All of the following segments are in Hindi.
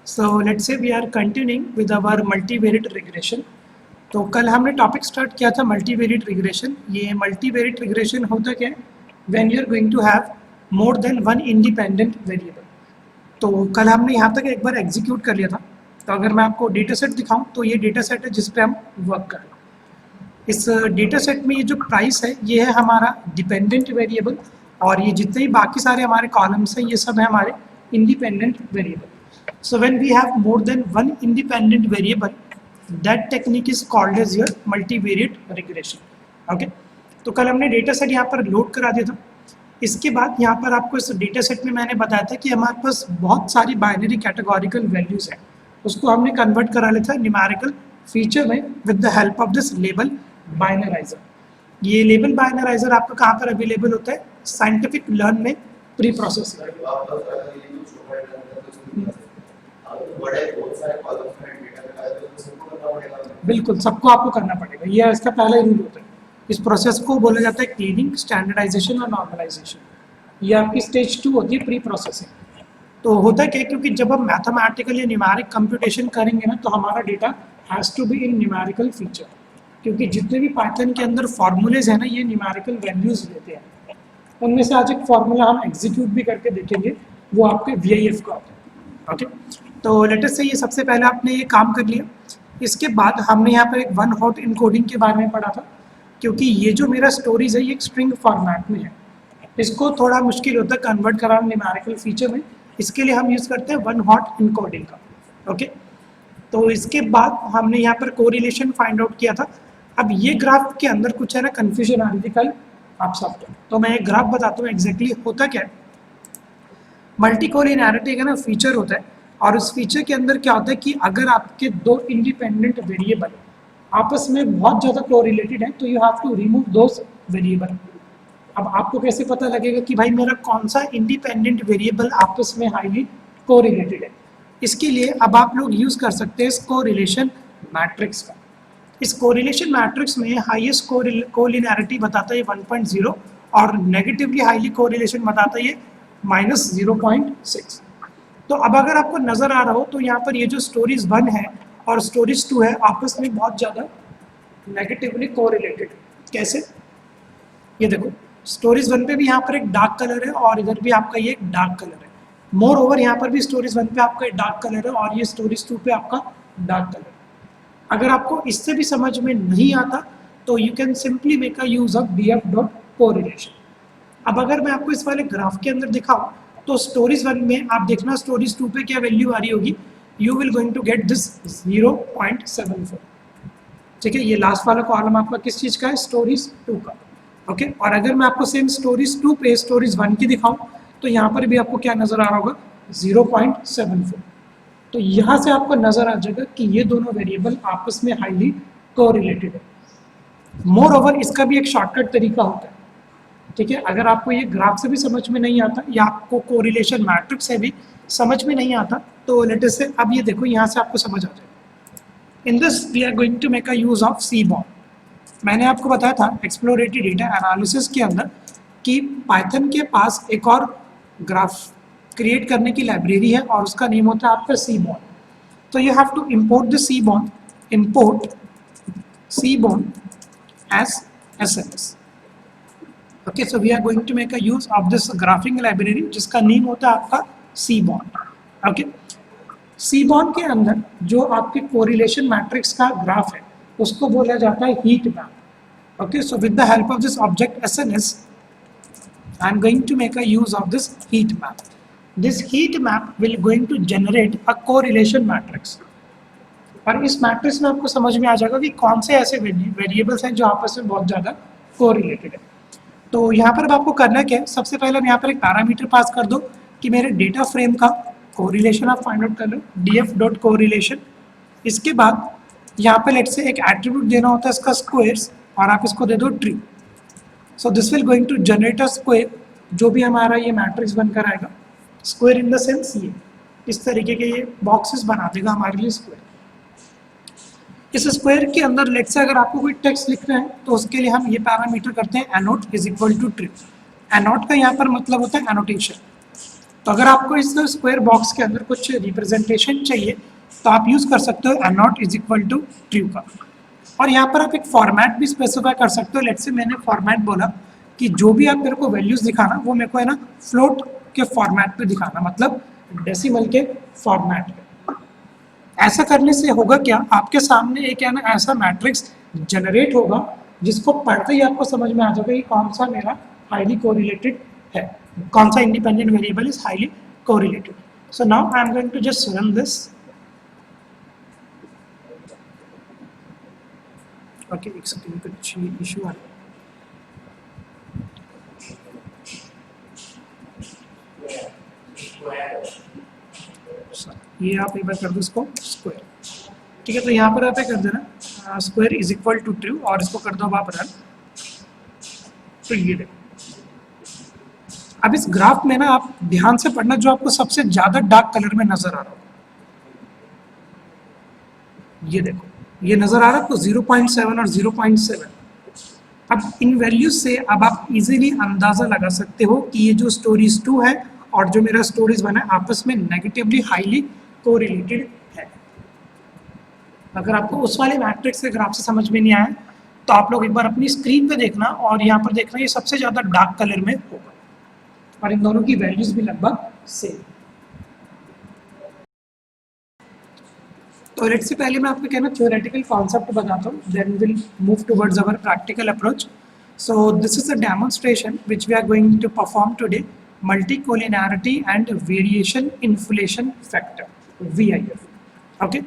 So let's say we are continuing with our multivariate regression. तो कल हमने टॉपिक स्टार्ट किया था मल्टीवेरिएट रिग्रेशन. ये मल्टीवेरिएट रिग्रेशन होता क्या है? When you are going to have more than one independent variable. तो कल हमने यहाँ तक एक बार एग्जीक्यूट कर लिया था. तो अगर मैं आपको डेटा सेट दिखाऊँ तो ये डेटा सेट है जिस पे हम वर्क कर रहे हैं. इस डेटा सेट में ये जो प्राइस है ये है हमारा डिपेंडेंट वेरिएबल, और ये जितने भी बाकी सारे हमारे कॉलम्स हैं ये सब है हमारे independent variable. So when we have more than one independent variable, that technique is called as your multivariate regression. Okay? तो कल हमने डेटा सेट यहाँ पर लोड करा दिया था. इसके बाद यहाँ पर आपको इस डेटा सेट में मैंने बताया था कि हमारे पास बहुत सारी बाइनरी कैटेगोरिकल वैल्यूज हैं. उसको हमने कन्वर्ट करा लिया था न्यूमेरिकल फीचर में with the help of this label binarizer. ये लेबल बाइनराइजर आपको कहाँ पर अवेलेबल होता है? साइंटिफिक लर्न में प्री प्रोसेसिंग. बिल्कुल सबको आपको करना पड़ेगा. ये इसका पहला ही रूल होता है. इस प्रोसेस को बोला जाता है क्लीनिंग, स्टैंडर्डाइजेशन और नॉर्मलाइजेशन. ये आपकी स्टेज 2 होती है प्री प्रोसेसिंग. तो होता क्या है, क्योंकि जब हम मैथमेटिकल या न्यूमेरिक कंप्यूटेशन करेंगे ना तो हमारा data has to be in numerical feature, क्योंकि जितने भी पाइथन के अंदर फॉर्मूलेज हैं ना ये न्यूमेरिकल वैल्यूज लेते हैं. उनमें से आज एक फार्मूला हम एग्जीक्यूट भी करके देखेंगे, वो आपके VIF का होता है. ओके, तो लेटेस्ट से ये सबसे पहले आपने ये काम कर लिया. इसके बाद हमने यहाँ पर एक वन हॉट इनकोडिंग के बारे में पढ़ा था, क्योंकि ये जो मेरा स्टोरीज है ये एक स्ट्रिंग फॉर्मेट में है. इसको थोड़ा मुश्किल होता है कन्वर्ट कराना न्यूमेरिकल फीचर में. इसके लिए हम यूज़ करते हैं वन हॉट इनकोडिंग का. ओके, तो इसके बाद हमने यहाँ पर कोरिलेशन फाइंड आउट किया था. अब ये ग्राफ के अंदर कुछ है ना कन्फ्यूजन आ रही थी कल आप सबको, तो मैं एक ग्राफ बताता हूँ एग्जैक्टली होता क्या है. मल्टी कोलिनैरिटी का ना फीचर होता है, और उस फीचर के अंदर क्या होता है कि अगर आपके दो इंडिपेंडेंट वेरिएबल आपस में बहुत ज़्यादा कोरिलेटेड है तो you have to remove those variable. अब आपको कैसे पता लगेगा कि भाई मेरा कौन सा इंडिपेंडेंट वेरिएबल आपस में हाईली कोरिलेटेड है? इसके लिए अब आप लोग यूज़ कर सकते हैं इस कोरिलेशन मैट्रिक्स का. इस कोरिलेशन मैट्रिक्स में हाईएस्ट कोलिनैरिटी बताता है 1.0 और नेगेटिवली हाईली कोरिलेशन बताता है -0.6. तो अब अगर आपको नज़र आ रहा हो तो यहाँ पर ये जो स्टोरीज 1 है और स्टोरीज 2 है आपस में बहुत ज़्यादा नेगेटिवली कोरिलेटेड. कैसे? ये देखो, स्टोरीज 1 पे भी यहाँ पर एक डार्क कलर है और इधर भी आपका ये एक डार्क कलर है. मोर ओवर यहाँ पर भी स्टोरीज 1 पे आपका एक डार्क कलर है और ये स्टोरीज 2 पे आपका डार्क कलर है. अगर आपको इससे भी समझ में नहीं आता तो you can simply make a use of df.correlation. अब अगर मैं आपको इस वाले ग्राफ के अंदर दिखाऊं तो स्टोरीज 1 में आप देखना स्टोरीज 2 पे क्या वैल्यू आ रही होगी. You will going to get this 0.74. ठीक है, ये लास्ट वाला कॉलम आपका किस चीज़ का है? स्टोरीज 2 का. ओके, और अगर मैं आपको सेम स्टोरीज 2 पे स्टोरीज 1 की दिखाऊं तो यहाँ पर भी आपको क्या नज़र आ रहा होगा? 0.74. तो यहाँ से आपको नज़र आ जाएगा कि ये दोनों वेरिएबल आपस में हाईली कोरिलेटेड है. मोर ओवर इसका भी एक शॉर्टकट तरीका होता है. ठीक है, अगर आपको ये ग्राफ से भी समझ में नहीं आता या आपको कोरिलेशन मैट्रिक्स से भी समझ में नहीं आता तो लेटेस्ट से अब ये देखो यहाँ से आपको समझ आ जाएगा. In this we are going to make a use of seaborn. मैंने आपको बताया था एक्सप्लोरेटरी डेटा एनालिसिस के अंदर कि पाइथन के पास एक और ग्राफ क्रिएट करने की लाइब्रेरी है और उसका नेम होता है आपका सीबॉर्न. तो you have to import the seaborn. Import seaborn as SMS. Okay, so we are going to make a use of this graphing library जिसका नेम होता है आपका सीबॉर्न. ओके, सीबॉर्न के अंदर जो आपके कोरिलेशन मैट्रिक्स का ग्राफ है उसको बोला जाता है heat map. Okay, so with the help of this object SNS I am going to make a use of this heat map. This heat map will going to generate a correlation matrix. और इस मैट्रिक्स में आपको समझ में आ जाएगा कि कौन से ऐसे वेरिएबल्स हैं जो आपस में बहुत ज़्यादा कोरिलेटेड है. तो यहाँ पर अब आपको करना क्या है? सबसे पहले हम यहाँ पर एक पैरामीटर पास कर दो कि मेरे डेटा फ्रेम का कोरिलेशन आप फाइंड आउट कर लो, df.correlation. इसके बाद यहाँ पे लेट से एक एट्रीब्यूट देना होता है इसका स्क्वायर्स और आप इसको दे दो true. So this will going to generate a square जो भी हमारा ये मैट्रिक्स बनकर आएगा. स्क्वायर इन द सेंस ये इस तरीके के ये बॉक्सेस बना देगा हमारे लिए स्क्वायर. इस स्क्वायर के अंदर लेट से अगर आपको कोई टेक्स्ट लिखना है तो उसके लिए हम ये पैरामीटर करते हैं एनोट इज इक्वल टू ट्री. एनोट का यहाँ पर मतलब होता है एनोटेशन. तो अगर आपको इस स्क्वायर बॉक्स के अंदर कुछ रिप्रेजेंटेशन चाहिए तो आप यूज़ कर सकते हो annot is equal to true का। और यहाँ पर आप एक फॉर्मेट भी स्पेसिफाई कर सकते हो। लेट्स से मैंने फॉर्मेट बोला कि जो भी आप मेरे को वैल्यूज़ दिखाना वो मेरे को है ना फ्लोट के फॉर्मेट पे दिखाना, मतलब डेसिमल के फॉर्मेट पे। ऐसा करने से होगा क्या, आपके सामने एक है ना ऐसा मैट्रिक्स जनरेट होगा जिसको पढ़ते ही आपको समझ में आ जाएगा कि कौन सा मेरा हाईली कोरिलेटेड है, कौन सा independent variable is highly correlated. So now I am going to just run this. Okay, एक सेकंड, कुछ इशू आ रहा है। ये आप एक बार कर दो इसको स्क्वायर, ठीक है। तो यहाँ पर आप क्या कर देना, square is equal to true, और इसको कर दो आप रन। तो ये देखो, अब इस ग्राफ में ना आप ध्यान से पढ़ना, जो आपको सबसे ज्यादा डार्क कलर में नजर आ रहा हो, ये देखो, ये नजर आ रहा है आपको 0.7 और 0.7। अब इन वैल्यूज से अब आप इजीली अंदाजा लगा सकते हो कि ये जो स्टोरीज 2 है और जो मेरा स्टोरीज 1 है आपस में नेगेटिवली हाईली कोरिलेटेड है। अगर आपको उस वाले मैट्रिक्स के ग्राफ से समझ में नहीं आया तो आप लोग एक बार अपनी स्क्रीन पे देखना, और यहाँ पर देखना ये सबसे ज़्यादा डार्क कलर में होगा, और इन दोनों की वैल्यूज भी लगभग सेम। तो लेट्स से पहले मैं आपको कहना थ्योरेटिकल कॉन्सेप्ट बताता हूँ, then will move towards our practical approach. So this is a demonstration which we are going to perform today, multicollinearity and variation inflation factor, VIF. Okay,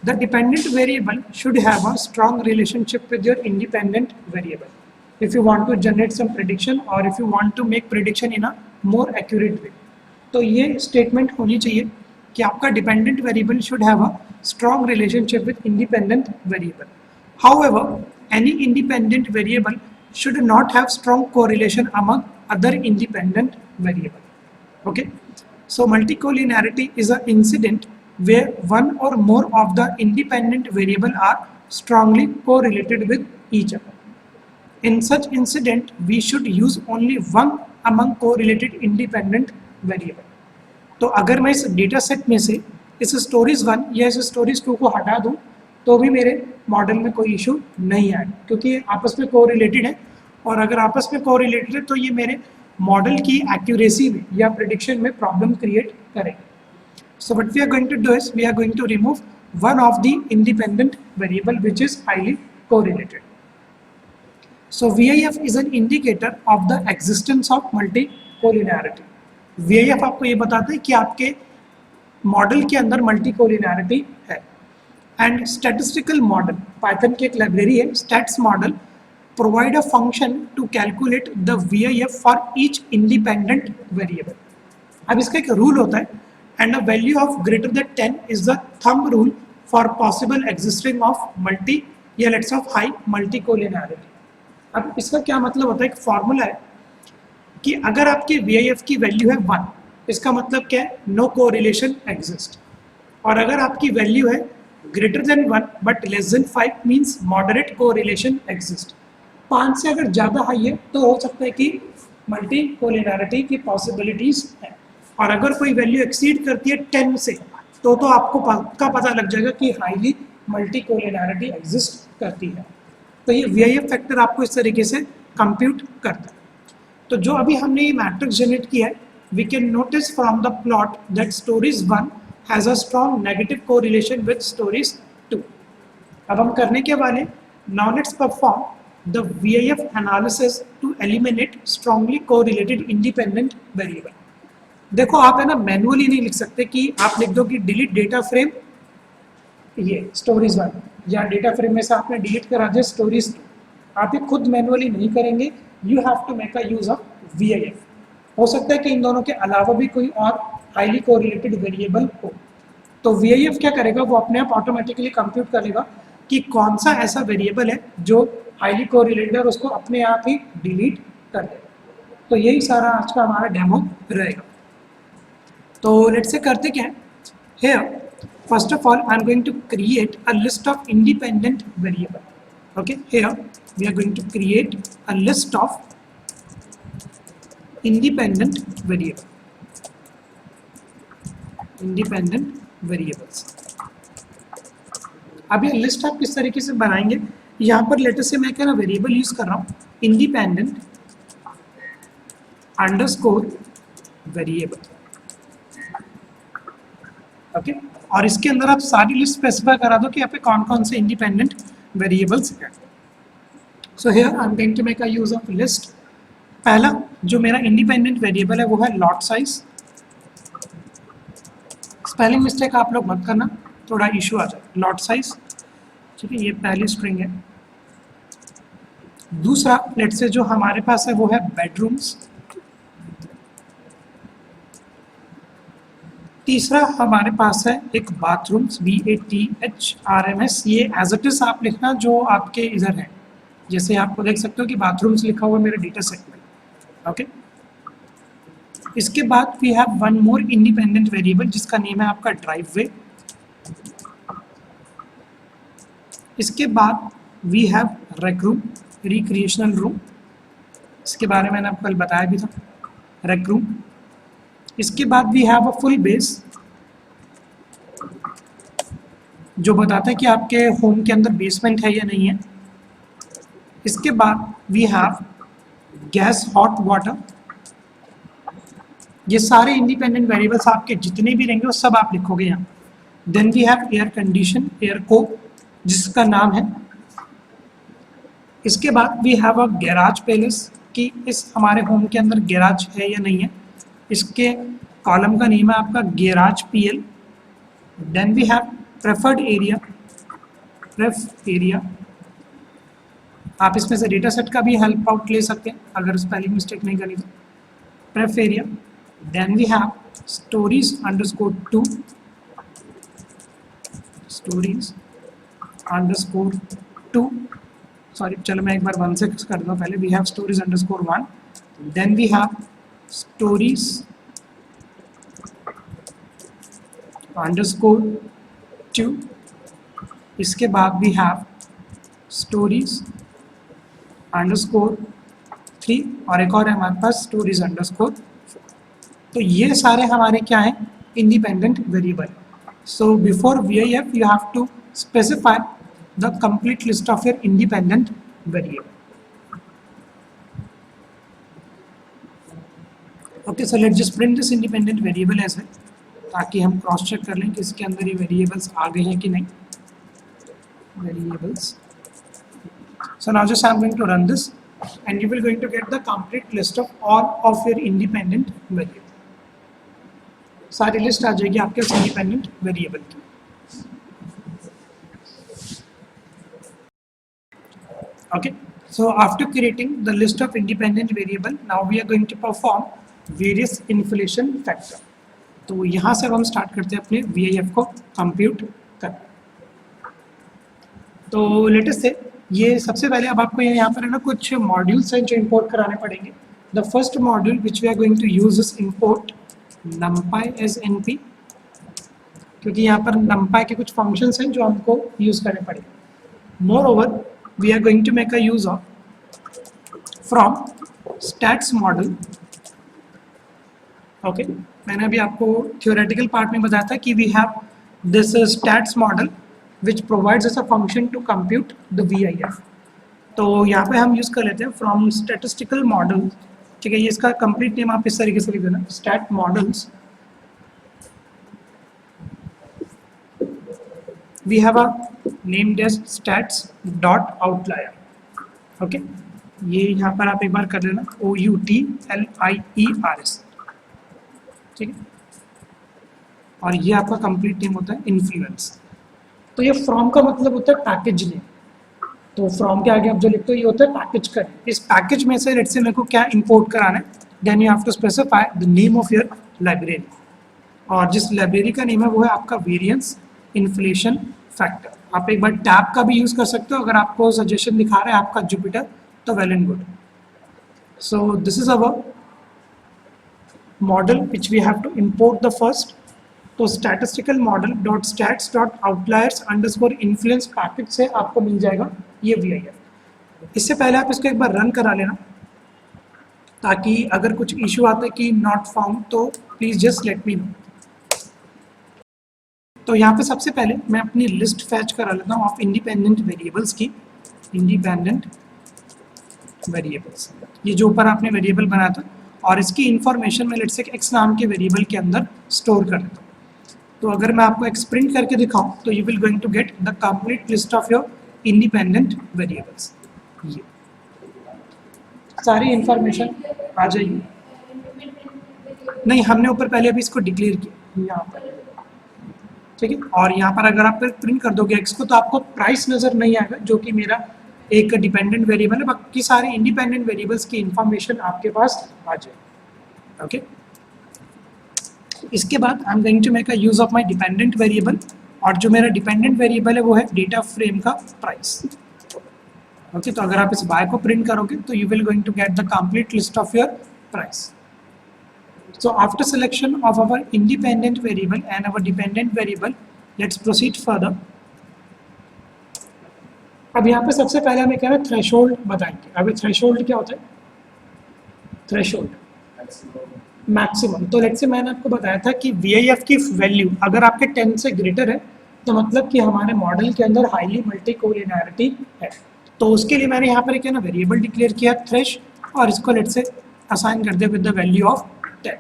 the dependent variable should have a strong relationship with your independent variable if you want to generate some prediction or if you want to make prediction in a more accurate way. तो ये statement होनी चाहिए कि आपका dependent variable should have a strong relationship with independent variable. However, any independent variable should not have strong correlation among other independent variable. Okay, so multicollinearity is an incident where one or more of the independent variable are strongly correlated with each other. In such incident we should use only one among correlated independent variable. तो अगर मैं इस डेटा सेट में से इस स्टोरीज 1 या इस स्टोरीज 2 को हटा दूं तो भी मेरे मॉडल में कोई इशू नहीं आएगा, क्योंकि ये आपस में कोरिलेटेड है, और अगर आपस में कोरिलेटेड है तो ये मेरे मॉडल की एक्यूरेसी में या प्रेडिक्शन में प्रॉब्लम क्रिएट करेंगे। So what we are going to do is we are going to remove one of the independent variable which is highly correlated. So VIF is an indicator of the existence of multicollinearity. VIF आपको ये बताता है कि आपके मॉडल के अंदर मल्टीकोलिनियरिटी है। एंड स्टैटिस्टिकल मॉडल, पाइथन की एक लाइब्रेरी है stats model, provide a function to calculate the VIF for each independent variable. अब इसका एक रूल होता है, and a value of greater than 10 is the thumb rule for possible existing of multi या let's say high multicollinearity. अब इसका क्या मतलब होता है, एक फॉर्मूला है कि अगर आपकी VIF की वैल्यू है 1, इसका मतलब क्या है, नो कोरिलेशन एग्जिस्ट, और अगर आपकी वैल्यू है greater than 1 but less than 5 means moderate correlation exist. 5 से अगर ज़्यादा हाई है तो हो सकता है कि मल्टीकोलिनियरिटी की पॉसिबिलिटीज़ है, और अगर कोई वैल्यू एक्सीड करती है 10 से तो आपको पक्का पता लग जाएगा कि हाईली मल्टीकोलिनियरिटी एग्जिस्ट करती है। तो ये VIF फैक्टर आपको इस तरीके से कंप्यूट करता है। तो जो अभी हमने ये मैट्रिक्स जनरेट किया है, we can notice from the plot that stories 1 has a strong negative correlation with stories 2। अब हम करने के वाले, now let's perform the VIF analysis to eliminate strongly correlated independent variable. देखो आप है ना मैनुअली नहीं लिख सकते कि आप लिख दो कि डिलीट डेटा फ्रेम ये स्टोरीज 1 या डेटा फ्रेम में से आपने डिलीट करा दिया स्टोरीज 2, आप ये खुद मैनुअली नहीं करेंगे, you have to make a use of VIF। हो सकता है कि इन दोनों के अलावा भी कोई और हाईली कोरिलेटेड वेरिएबल हो, तो VIF क्या करेगा, वो अपने आप ऑटोमेटिकली कंप्यूट करेगा कि कौन सा ऐसा वेरिएबल है जो हाईली कोरिलेटेड है, उसको अपने आप ही डिलीट कर देगा। तो यही सारा आज का हमारा डेमो रहेगा। तो लेट्स से करते क्या है, here first of all I am going to create a list of independent variable. Okay, here we are going to create a list of independent variable. Independent variables. अब ये लिस्ट आप किस तरीके से बनाएंगे, यहाँ पर लेटर से मैं क्या ना वेरिएबल यूज कर रहा हूँ इंडिपेंडेंट अंडरस्कोर वेरिएबल, ओके। और इसके अंदर आप सारी लिस्ट स्पेसिफाई करा दो कि यहाँ पे कौन कौन से इंडिपेंडेंट वेरिएबल्स हैं। So here I am going to make a use of list. पहला जो मेरा इंडिपेंडेंट वेरिएबल है वो है लॉट साइज। स्पेलिंग मिस्टेक आप लोग मत करना, थोड़ा इशू आ जाए। लॉट साइज, ठीक है, ये पहली स्ट्रिंग है। दूसरा लेट से जो हमारे पास है वो है बेडरूम्स। तीसरा हमारे पास है एक बाथरूम्स, BATHRMS। ये एज इट इज आप लिखना जो आपके इधर है, जैसे आपको देख सकते हो कि बाथरूम्स लिखा हुआ मेरे डेटा सेट में, ओके। इसके बाद we have one more independent variable जिसका नेम है आपका ड्राइववे। इसके बाद we have rec room, recreational room, इसके बारे में मैंने आपको कल बताया भी था, रेक रूम। इसके बाद we have a full base जो बताता है कि आपके होम के अंदर बेसमेंट है या नहीं है। इसके बाद we have gas, hot water. ये सारे इंडिपेंडेंट वेरिएबल्स आपके जितने भी रहेंगे वो सब आप लिखोगे यहाँ। Then we have air condition, air को जिसका नाम है। इसके बाद we have a garage places कि इस हमारे होम के अंदर गैराज है या नहीं है। इसके कॉलम का नेम है आपका garage PL। Then we have preferred area, pref area. आप इसमें से डेटा सेट का भी हेल्प आउट ले सकते हैं अगर स्पेलिंग मिस्टेक नहीं करनी तो, pref area. Then we have stories underscore 2, stories underscore 2, सॉरी चलो मैं एक बार 1 से कर दूँ पहले। We have stories underscore 1, then we have stories underscore 2। इसके बाद वी हैव स्टोरीज अंडरस्कोर 3 और एक और है हमारे पास स्टोरीज अंडरस्कोर 4। तो ये सारे हमारे क्या हैं, independent variable. So before VIF you have to specify the complete list of your independent variable. Okay, so let's just print this independent variable as well ताकि हम क्रॉस चेक कर लें कि इसके अंदर ये वेरिएबल्स आ गए हैं कि नहीं। Variables, so now just I'm going to run this and you will going to get the complete list of all of your independent variable. सारी लिस्ट आ जाएगी आपके इंडिपेंडेंट वेरिएबल की। Okay, so after creating the list of independent variable, now we are going to perform various inflation factor. तो यहाँ से अब हम स्टार्ट करते हैं अपने VIF को कंप्यूट करना। तो लेटेस्ट से ये सबसे पहले अब आपको यहाँ पर है ना कुछ मॉड्यूल्स हैं जो इंपोर्ट कराने पड़ेंगे। The first module which we are going to use is import numpy as NP, क्योंकि यहाँ पर numpy के कुछ फंक्शंस हैं जो हमको यूज करने पड़ेंगे। Moreover we are going to make a use of from stats model. Okay, मैंने अभी आपको थियोरेटिकल पार्ट में बताया था कि we have this stats model which provides us a function to compute the VIF। तो यहाँ पे हम यूज कर लेते हैं फ्रॉम स्टैटिस्टिकल मॉडल, ठीक है। ये इसका कंप्लीट नेम आप इस तरीके से लिख देना, stat models. We have a named as stats dot outlier. Okay, ये यहाँ पर आप एक बार कर लेना, OUTLIERS, ठीक है। और ये आपका कंप्लीट नेम होता है इन्फ्लुएंस। तो ये फ्रॉम का मतलब होता है पैकेज नेम। तो फ्रॉम के आगे आप जो लिखते हो ये होता है पैकेज का। इस पैकेज में से लेट्स से मेरे को क्या इंपोर्ट कराना है, then you have to specify the name of your library. और जिस लाइब्रेरी का नेम है वो है आपका वेरिएंस इन्फ्लेशन फैक्टर। आप एक बार टैब का भी यूज कर सकते हो अगर आपको सजेशन दिखा रहा है आपका जुपिटर, तो well and good. So this is our model which we have to import the first. तो statistical model dot stats dot outliers underscore influence package से आपको मिल जाएगा ये VIF। इससे पहले आप इसको एक बार रन करा लेना ताकि अगर कुछ इशू आता है कि नॉट फाउंड तो please just let me know. तो यहाँ पे सबसे पहले मैं अपनी लिस्ट फैच करा लेता हूँ ऑफ इंडिपेंडेंट वेरिएबल्स की। इंडिपेंडेंट वेरिएबल्स, ये जो ऊपर आपने वेरिएबल बनाया था, और इसकी इंफॉर्मेशन मैं लेट्स से एक्स नाम के वेरिएबल के अंदर स्टोर कर देता हूँ। तो अगर मैं आपको एक्स प्रिंट करके दिखाऊं तो you will going to get the complete list of your independent variables. ये सारी इंफॉर्मेशन आ जाएगी। नहीं, हमने ऊपर पहले अभी इसको डिक्लेयर किया यहाँ पर, ठीक है। और यहाँ पर अगर आप प्रिंट कर दोगे एक्स को तो आपको प्राइस नज़र नहीं आएगा, जो कि मेरा एक डिपेंडेंट वेरिएबल है। बाकी सारे इंडिपेंडेंट वेरिएबल्स की इंफॉर्मेशन आपके पास आ जाएगी। ओके, इसके बाद I am going to make a use of my dependent variable, और जो मेरा डिपेंडेंट वेरिएबल है वो है डेटा फ्रेम का प्राइस। ओके, तो अगर आप इस बाय को प्रिंट करोगे तो you will going to get the complete list of your price. So after selection of our independent variable and our dependent variable, let's proceed further. अब यहाँ पे सबसे पहले हमें क्या है, थ्रेशोल्ड बताएंगे। अभी थ्रेशोल्ड क्या होता है? Threshold maximum. तो लेट्स से मैंने आपको बताया था कि VIF की वैल्यू अगर आपके 10 से ग्रेटर है तो मतलब कि हमारे मॉडल के अंदर हाईली मल्टीकोलिनियरिटी है। तो उसके लिए मैंने यहाँ पर एक है ना वेरिएबल डिक्लेयर किया थ्रेश, और इसको लेट्स से असाइन कर दिया with the value of 10।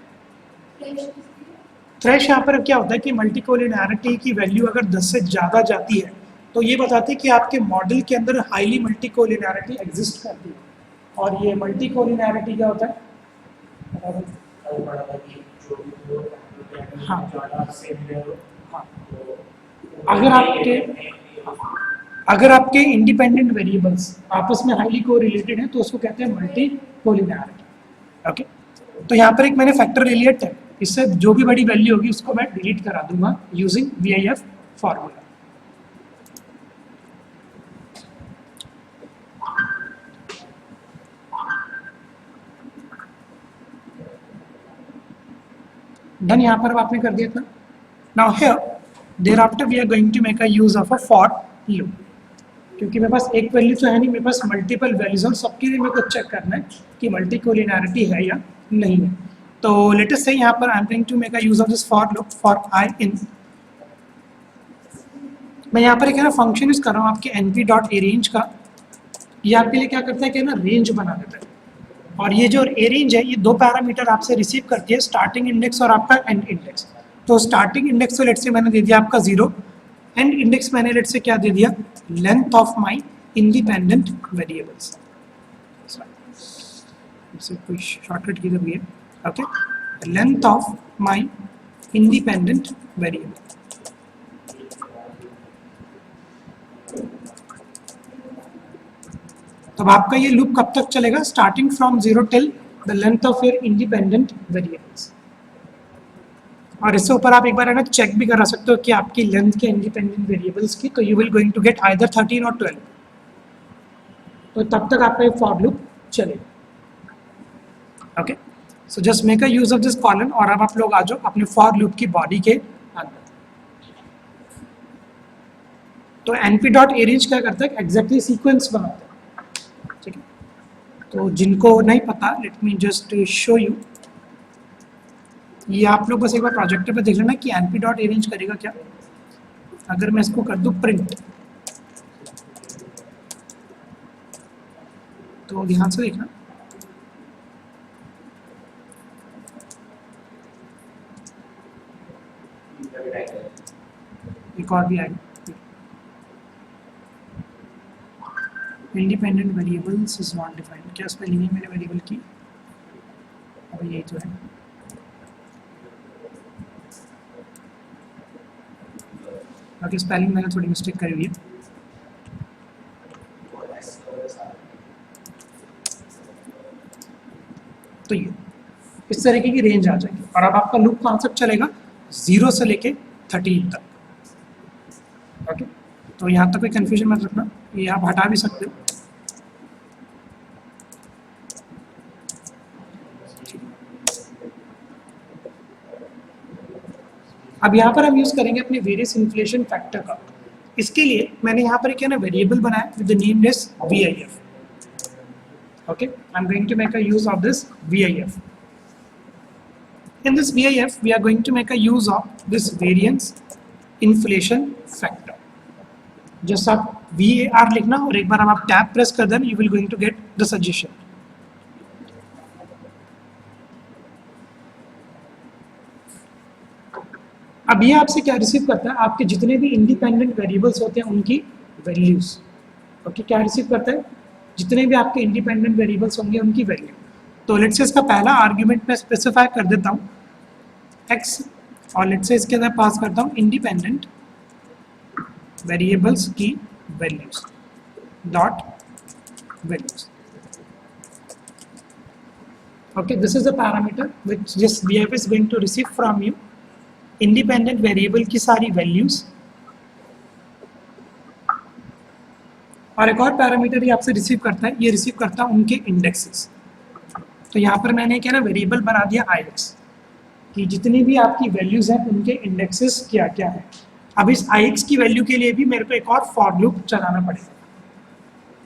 Thresh यहाँ पर क्या होता है कि मल्टीकोलिनियरिटी की वैल्यू अगर 10 से ज़्यादा जाती है तो ये बताती है कि आपके मॉडल के अंदर हाईली मल्टीकोलिनियरिटी एग्जिस्ट करती है। और ये मल्टीकोलिनियरिटी क्या होता है? हाँ, अगर आपके इंडिपेंडेंट वेरिएबल्स आपस में हाईली कोरिलेटेड हैं तो उसको कहते हैं मल्टीकोलिनियरिटी। ओके, तो यहाँ पर एक मैंने फैक्टर ले लिया 10, इससे जो भी बड़ी वैल्यू होगी उसको मैं डिलीट करा दूंगा यूजिंग VIF फॉर्मूला। डन, यहाँ पर आपने कर दिया था। Now here thereafter we are going to make a use of a for loop, क्योंकि मेरे पास एक वैल्यू तो है नहीं, मेरे पास मल्टीपल वैल्यूज और सबके लिए मेरे को चेक करना है कि मल्टीकोलिनियरिटी है या नहीं है। तो लेट अस से यहाँ पर I am going to make a use of this for loop for I in. मैं यहाँ पर एक है ना फंक्शन यूज कर रहा हूँ आपके np.arange का। ये आपके लिए क्या करता है कि ना रेंज बना देता है, और ये जो अरेंज है ये दो पैरामीटर आपसे रिसीव करती है, स्टार्टिंग इंडेक्स और आपका एंड इंडेक्स। तो स्टार्टिंग इंडेक्स तो लेट्स से मैंने दे दिया आपका 0, एंड इंडेक्स मैंने लेट्स से क्या दे दिया, length of my independent variables. इससे कोई शॉर्टकट किधर भी है? Okay, length of my independent variable. तब आपका ये लूप कब तक चलेगा? Starting from 0 till the length of your independent variables. और इससे ऊपर आप एक बार है ना चेक भी करा सकते हो कि आपकी लेंथ के इंडिपेंडेंट वेरिएबल्स की, तो you will going to get either 13 और 12। तो तब तक आपका ये फॉर लूप चलेगा। Okay, so just make a use of this colon, और अब आप लोग आ जाओ अपने फॉर लूप की बॉडी के अंदर। तो np.arange क्या करता है, एग्जैक्टली सीक्वेंस बनाता है। ठीक है, तो जिनको नहीं पता late me just show you. ये आप लोग बस एक बार प्रोजेक्टर पे देख लेना कि np.arange करेगा क्या। अगर मैं इसको कर दूं प्रिंट, तो ध्यान से देखना, एक और भी आएगा, independent variables is not defined. क्या स्पेलिंग है मेरे वेरिएबल की? अब यही तो है। बाकी स्पेलिंग मैंने थोड़ी मिस्टेक करी हुई है। तो ये इस तरीके की रेंज आ जाएगी, और अब आपका लूप कॉन्सेप्ट चलेगा 0 से लेके 13 तक। ओके, तो यहाँ तक कोई कंफ्यूजन मत रखना, ये आप हटा भी सकते हो। अब यहाँ पर हम यूज करेंगे अपने वेरियस इन्फ्लेशन फैक्टर का। इसके लिए मैंने यहाँ पर क्या ना वेरिएबल बनाया with the name is VIF। Okay, I am going to make a use of this VIF। In this VIF, we are going to make a use of this variance inflation factor. Just आप VAR लिखना और एक बार आप टैब प्रेस कर देना, you will going to get the suggestion. अब ये आपसे क्या रिसीव करता है, आपके जितने भी इंडिपेंडेंट वेरिएबल्स होते हैं उनकी वैल्यूज। ओके, क्या रिसीव करता है, जितने भी आपके इंडिपेंडेंट वेरिएबल्स होंगे उनकी वैल्यू। तो लेट्स से इसका पहला आर्ग्यूमेंट मैं स्पेसिफाई कर देता हूँ x, और लेट्स से इसके अंदर पास करता हूँ इंडिपेंडेंट वेरिएबल्स की values dot values. Okay, this is a parameter which this VF is going to receive from you independent variable की सारी values, और एक और पैरामीटर ये आपसे रिसीव करता है, ये रिसीव करता है उनके इंडेक्सेस। तो यहाँ पर मैंने क्या ना वेरिएबल बना दिया IX कि जितनी भी आपकी वैल्यूज हैं उनके इंडेक्सेस क्या क्या है। अब इस IX की वैल्यू के लिए भी मेरे को एक और फॉर लूप चलाना पड़ेगा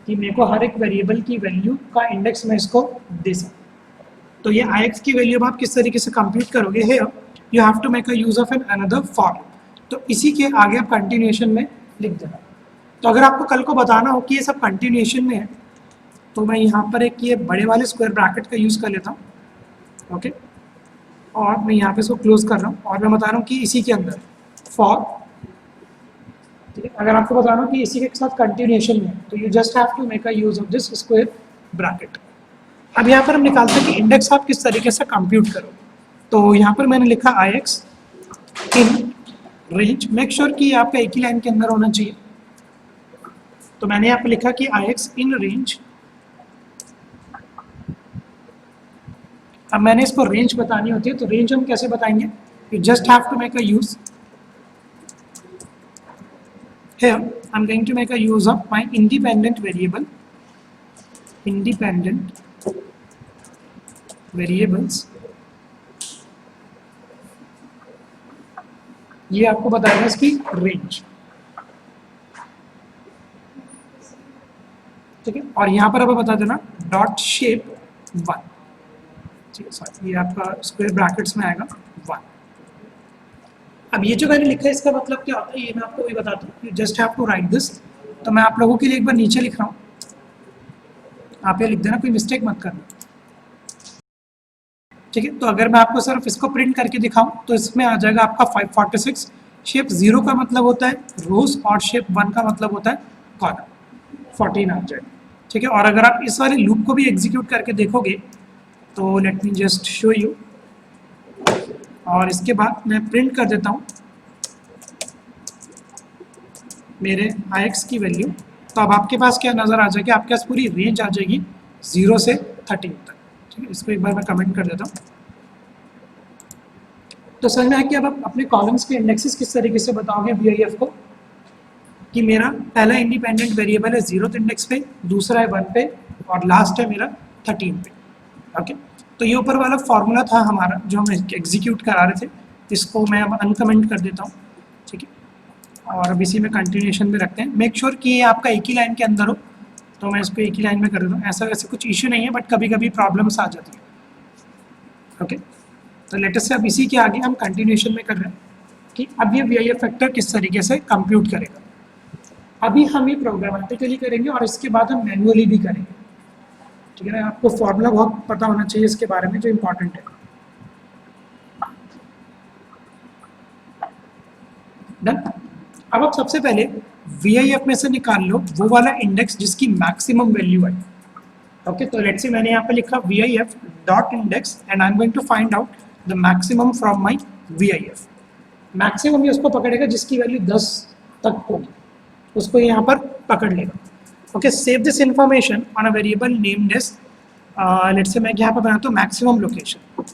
कि मेरे को हर एक वेरिएबल की वैल्यू का इंडेक्स मैं इसको दे सकूँ। तो ये IX की वैल्यू अब आप किस तरीके से कंप्यूट करोगे है, you have to make a use of an another for loop. तो इसी के आगे आप कंटिन्यूएशन में लिख देना। तो अगर आपको कल को बताना हो कि ये सब कंटिन्यूएशन में है, तो मैं यहाँ पर एक ये बड़े वाले स्क्वायर ब्रैकेट का यूज़ कर लेता हूँ। ओके, और मैं यहाँ पे इसको क्लोज कर रहा हूँ और मैं बता रहा हूँ कि इसी के अंदर फॉर, ठीक है, अगर आपको बताना हो कि इसी के साथ कंटिन्यूएशन में है तो you just have to make a use of this square bracket. अब यहाँ पर हम निकालते हैं कि इंडेक्स आप किस तरीके से कंप्यूट करोगे। तो यहाँ पर मैंने लिखा IX in range, make sure कि आपका एक ही लाइन के अंदर होना चाहिए। तो मैंने यहाँ पर लिखा कि IX इन रेंज। अब मैंने इसको रेंज बतानी होती है, तो रेंज हम कैसे बताएंगे, you just have to make a use here I'm going to make a use of my independent variable, independent variables। ये आपको बताएगा इसकी रेंज, ठीक है। और यहाँ पर अब बता देना डॉट शेप 1, ठीक है, सॉरी ये आपका स्क्वायर ब्रैकेट्स में आएगा 1। अब ये जो मैंने लिखा है इसका मतलब क्या होता है ये मैं आपको भी बताता हूँ, you just have to write this. तो मैं आप लोगों के लिए एक बार नीचे लिख रहा हूँ, आप ये लिख देना, कोई मिस्टेक मत करना, ठीक है। तो अगर मैं आपको सिर्फ इसको प्रिंट करके दिखाऊं तो इसमें आ जाएगा आपका 546। शेप 0 का मतलब होता है रोज और शेप 1 का मतलब होता है कॉलम, 14 आ जाएगा, ठीक है। और अगर आप इस वाले लूप को भी एग्जीक्यूट करके देखोगे तो let me just show you, और इसके बाद मैं प्रिंट कर देता हूँ मेरे IX की वैल्यू। तो अब आपके पास क्या नज़र आ जाएगी, आपके पास पूरी रेंज आ जाएगी 0 से 13 तक, ठीक है। इसको एक बार मैं कमेंट कर देता हूँ। तो समझ में आया कि अब आप अपने कॉलम्स के इंडेक्सेस किस तरीके से बताओगे VIF को, कि मेरा पहला इंडिपेंडेंट वेरिएबल है 0th इंडेक्स पे, दूसरा है 1 पे, और लास्ट है मेरा 13 पे। ओके, तो ये ऊपर वाला फॉर्मूला था हमारा जो हम एग्जीक्यूट करा रहे थे, इसको मैं अब अनकमेंट कर देता हूँ, ठीक है। और अब इसी में कंटिन्यूएशन में रखते हैं। मेक श्योर कि ये आपका एक ही लाइन के अंदर हो, तो मैं इसको एक ही लाइन में कर देता हूँ। ऐसा वैसे कुछ इश्यू नहीं है, बट कभी कभी प्रॉब्लम्स आ जाती है। ओके, तो लेटेस्ट से अब इसी के आगे हम कंटिन्यूएशन में कर रहे हैं कि अब ये VIF फैक्टर किस तरीके से कंप्यूट करेगा। अभी हम ये प्रोग्रामेटिकली करेंगे और इसके बाद हम मैनुअली भी करेंगे, ठीक है ना। आपको फॉर्मूला बहुत पता होना चाहिए इसके बारे में जो इम्पोर्टेंट है। डन। अब आप सबसे पहले VIF में से निकाल लो वो वाला इंडेक्स जिसकी मैक्सिमम वैल्यू है। ओके, तो लेट्स से मैंने यहाँ पे लिखा VIF dot index and I am going to find out the maximum from my VIF। Maximum ये उसको पकड़ेगा जिसकी वैल्यू 10 तक होगी, उसको यहाँ पर पकड़ लेगा। Okay, save this information on a variable named as, let's say मैं यहाँ पर बनाता हूँ मैक्सिमम लोकेशन।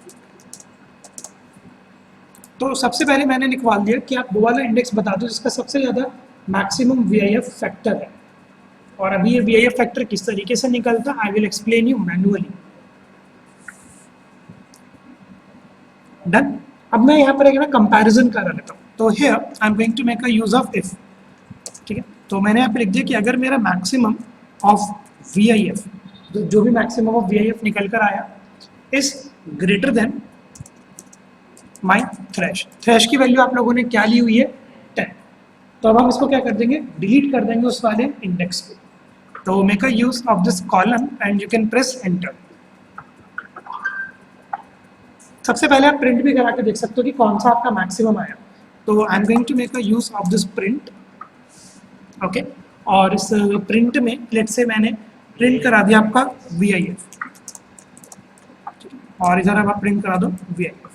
तो सबसे पहले मैंने निकाल दिया कि आप वो वाला इंडेक्स बता दो जिसका सबसे ज़्यादा मैक्सिमम VIF फैक्टर है। और अभी ये VIF फैक्टर किस तरीके से निकलता है I will explain you manually. Done. अब मैं यहाँ पर एक ना कंपैरिजन करा लेता हूँ। तो here I am going to make a use of if, ठीक है। तो मैंने यहाँ पे लिख दिया कि अगर मेरा मैक्सिमम ऑफ VIF, जो भी मैक्सिमम ऑफ VIF निकल कर आया, is greater than my thresh. Thresh की वैल्यू आप लोगों ने क्या ली हुई है 10, तो अब हम इसको क्या कर देंगे, डिलीट कर देंगे उस वाले इंडेक्स को. तो make a use of this column and you can press enter. सबसे पहले आप प्रिंट भी करा के देख सकते हो कि कौन सा आपका मैक्सिमम आया. तो I am going to make a use of this print. Okay, और इस प्रिंट में लेट्स से मैंने प्रिंट करा दिया आपका VIF, और इधर अब आप प्रिंट करा दो VIF.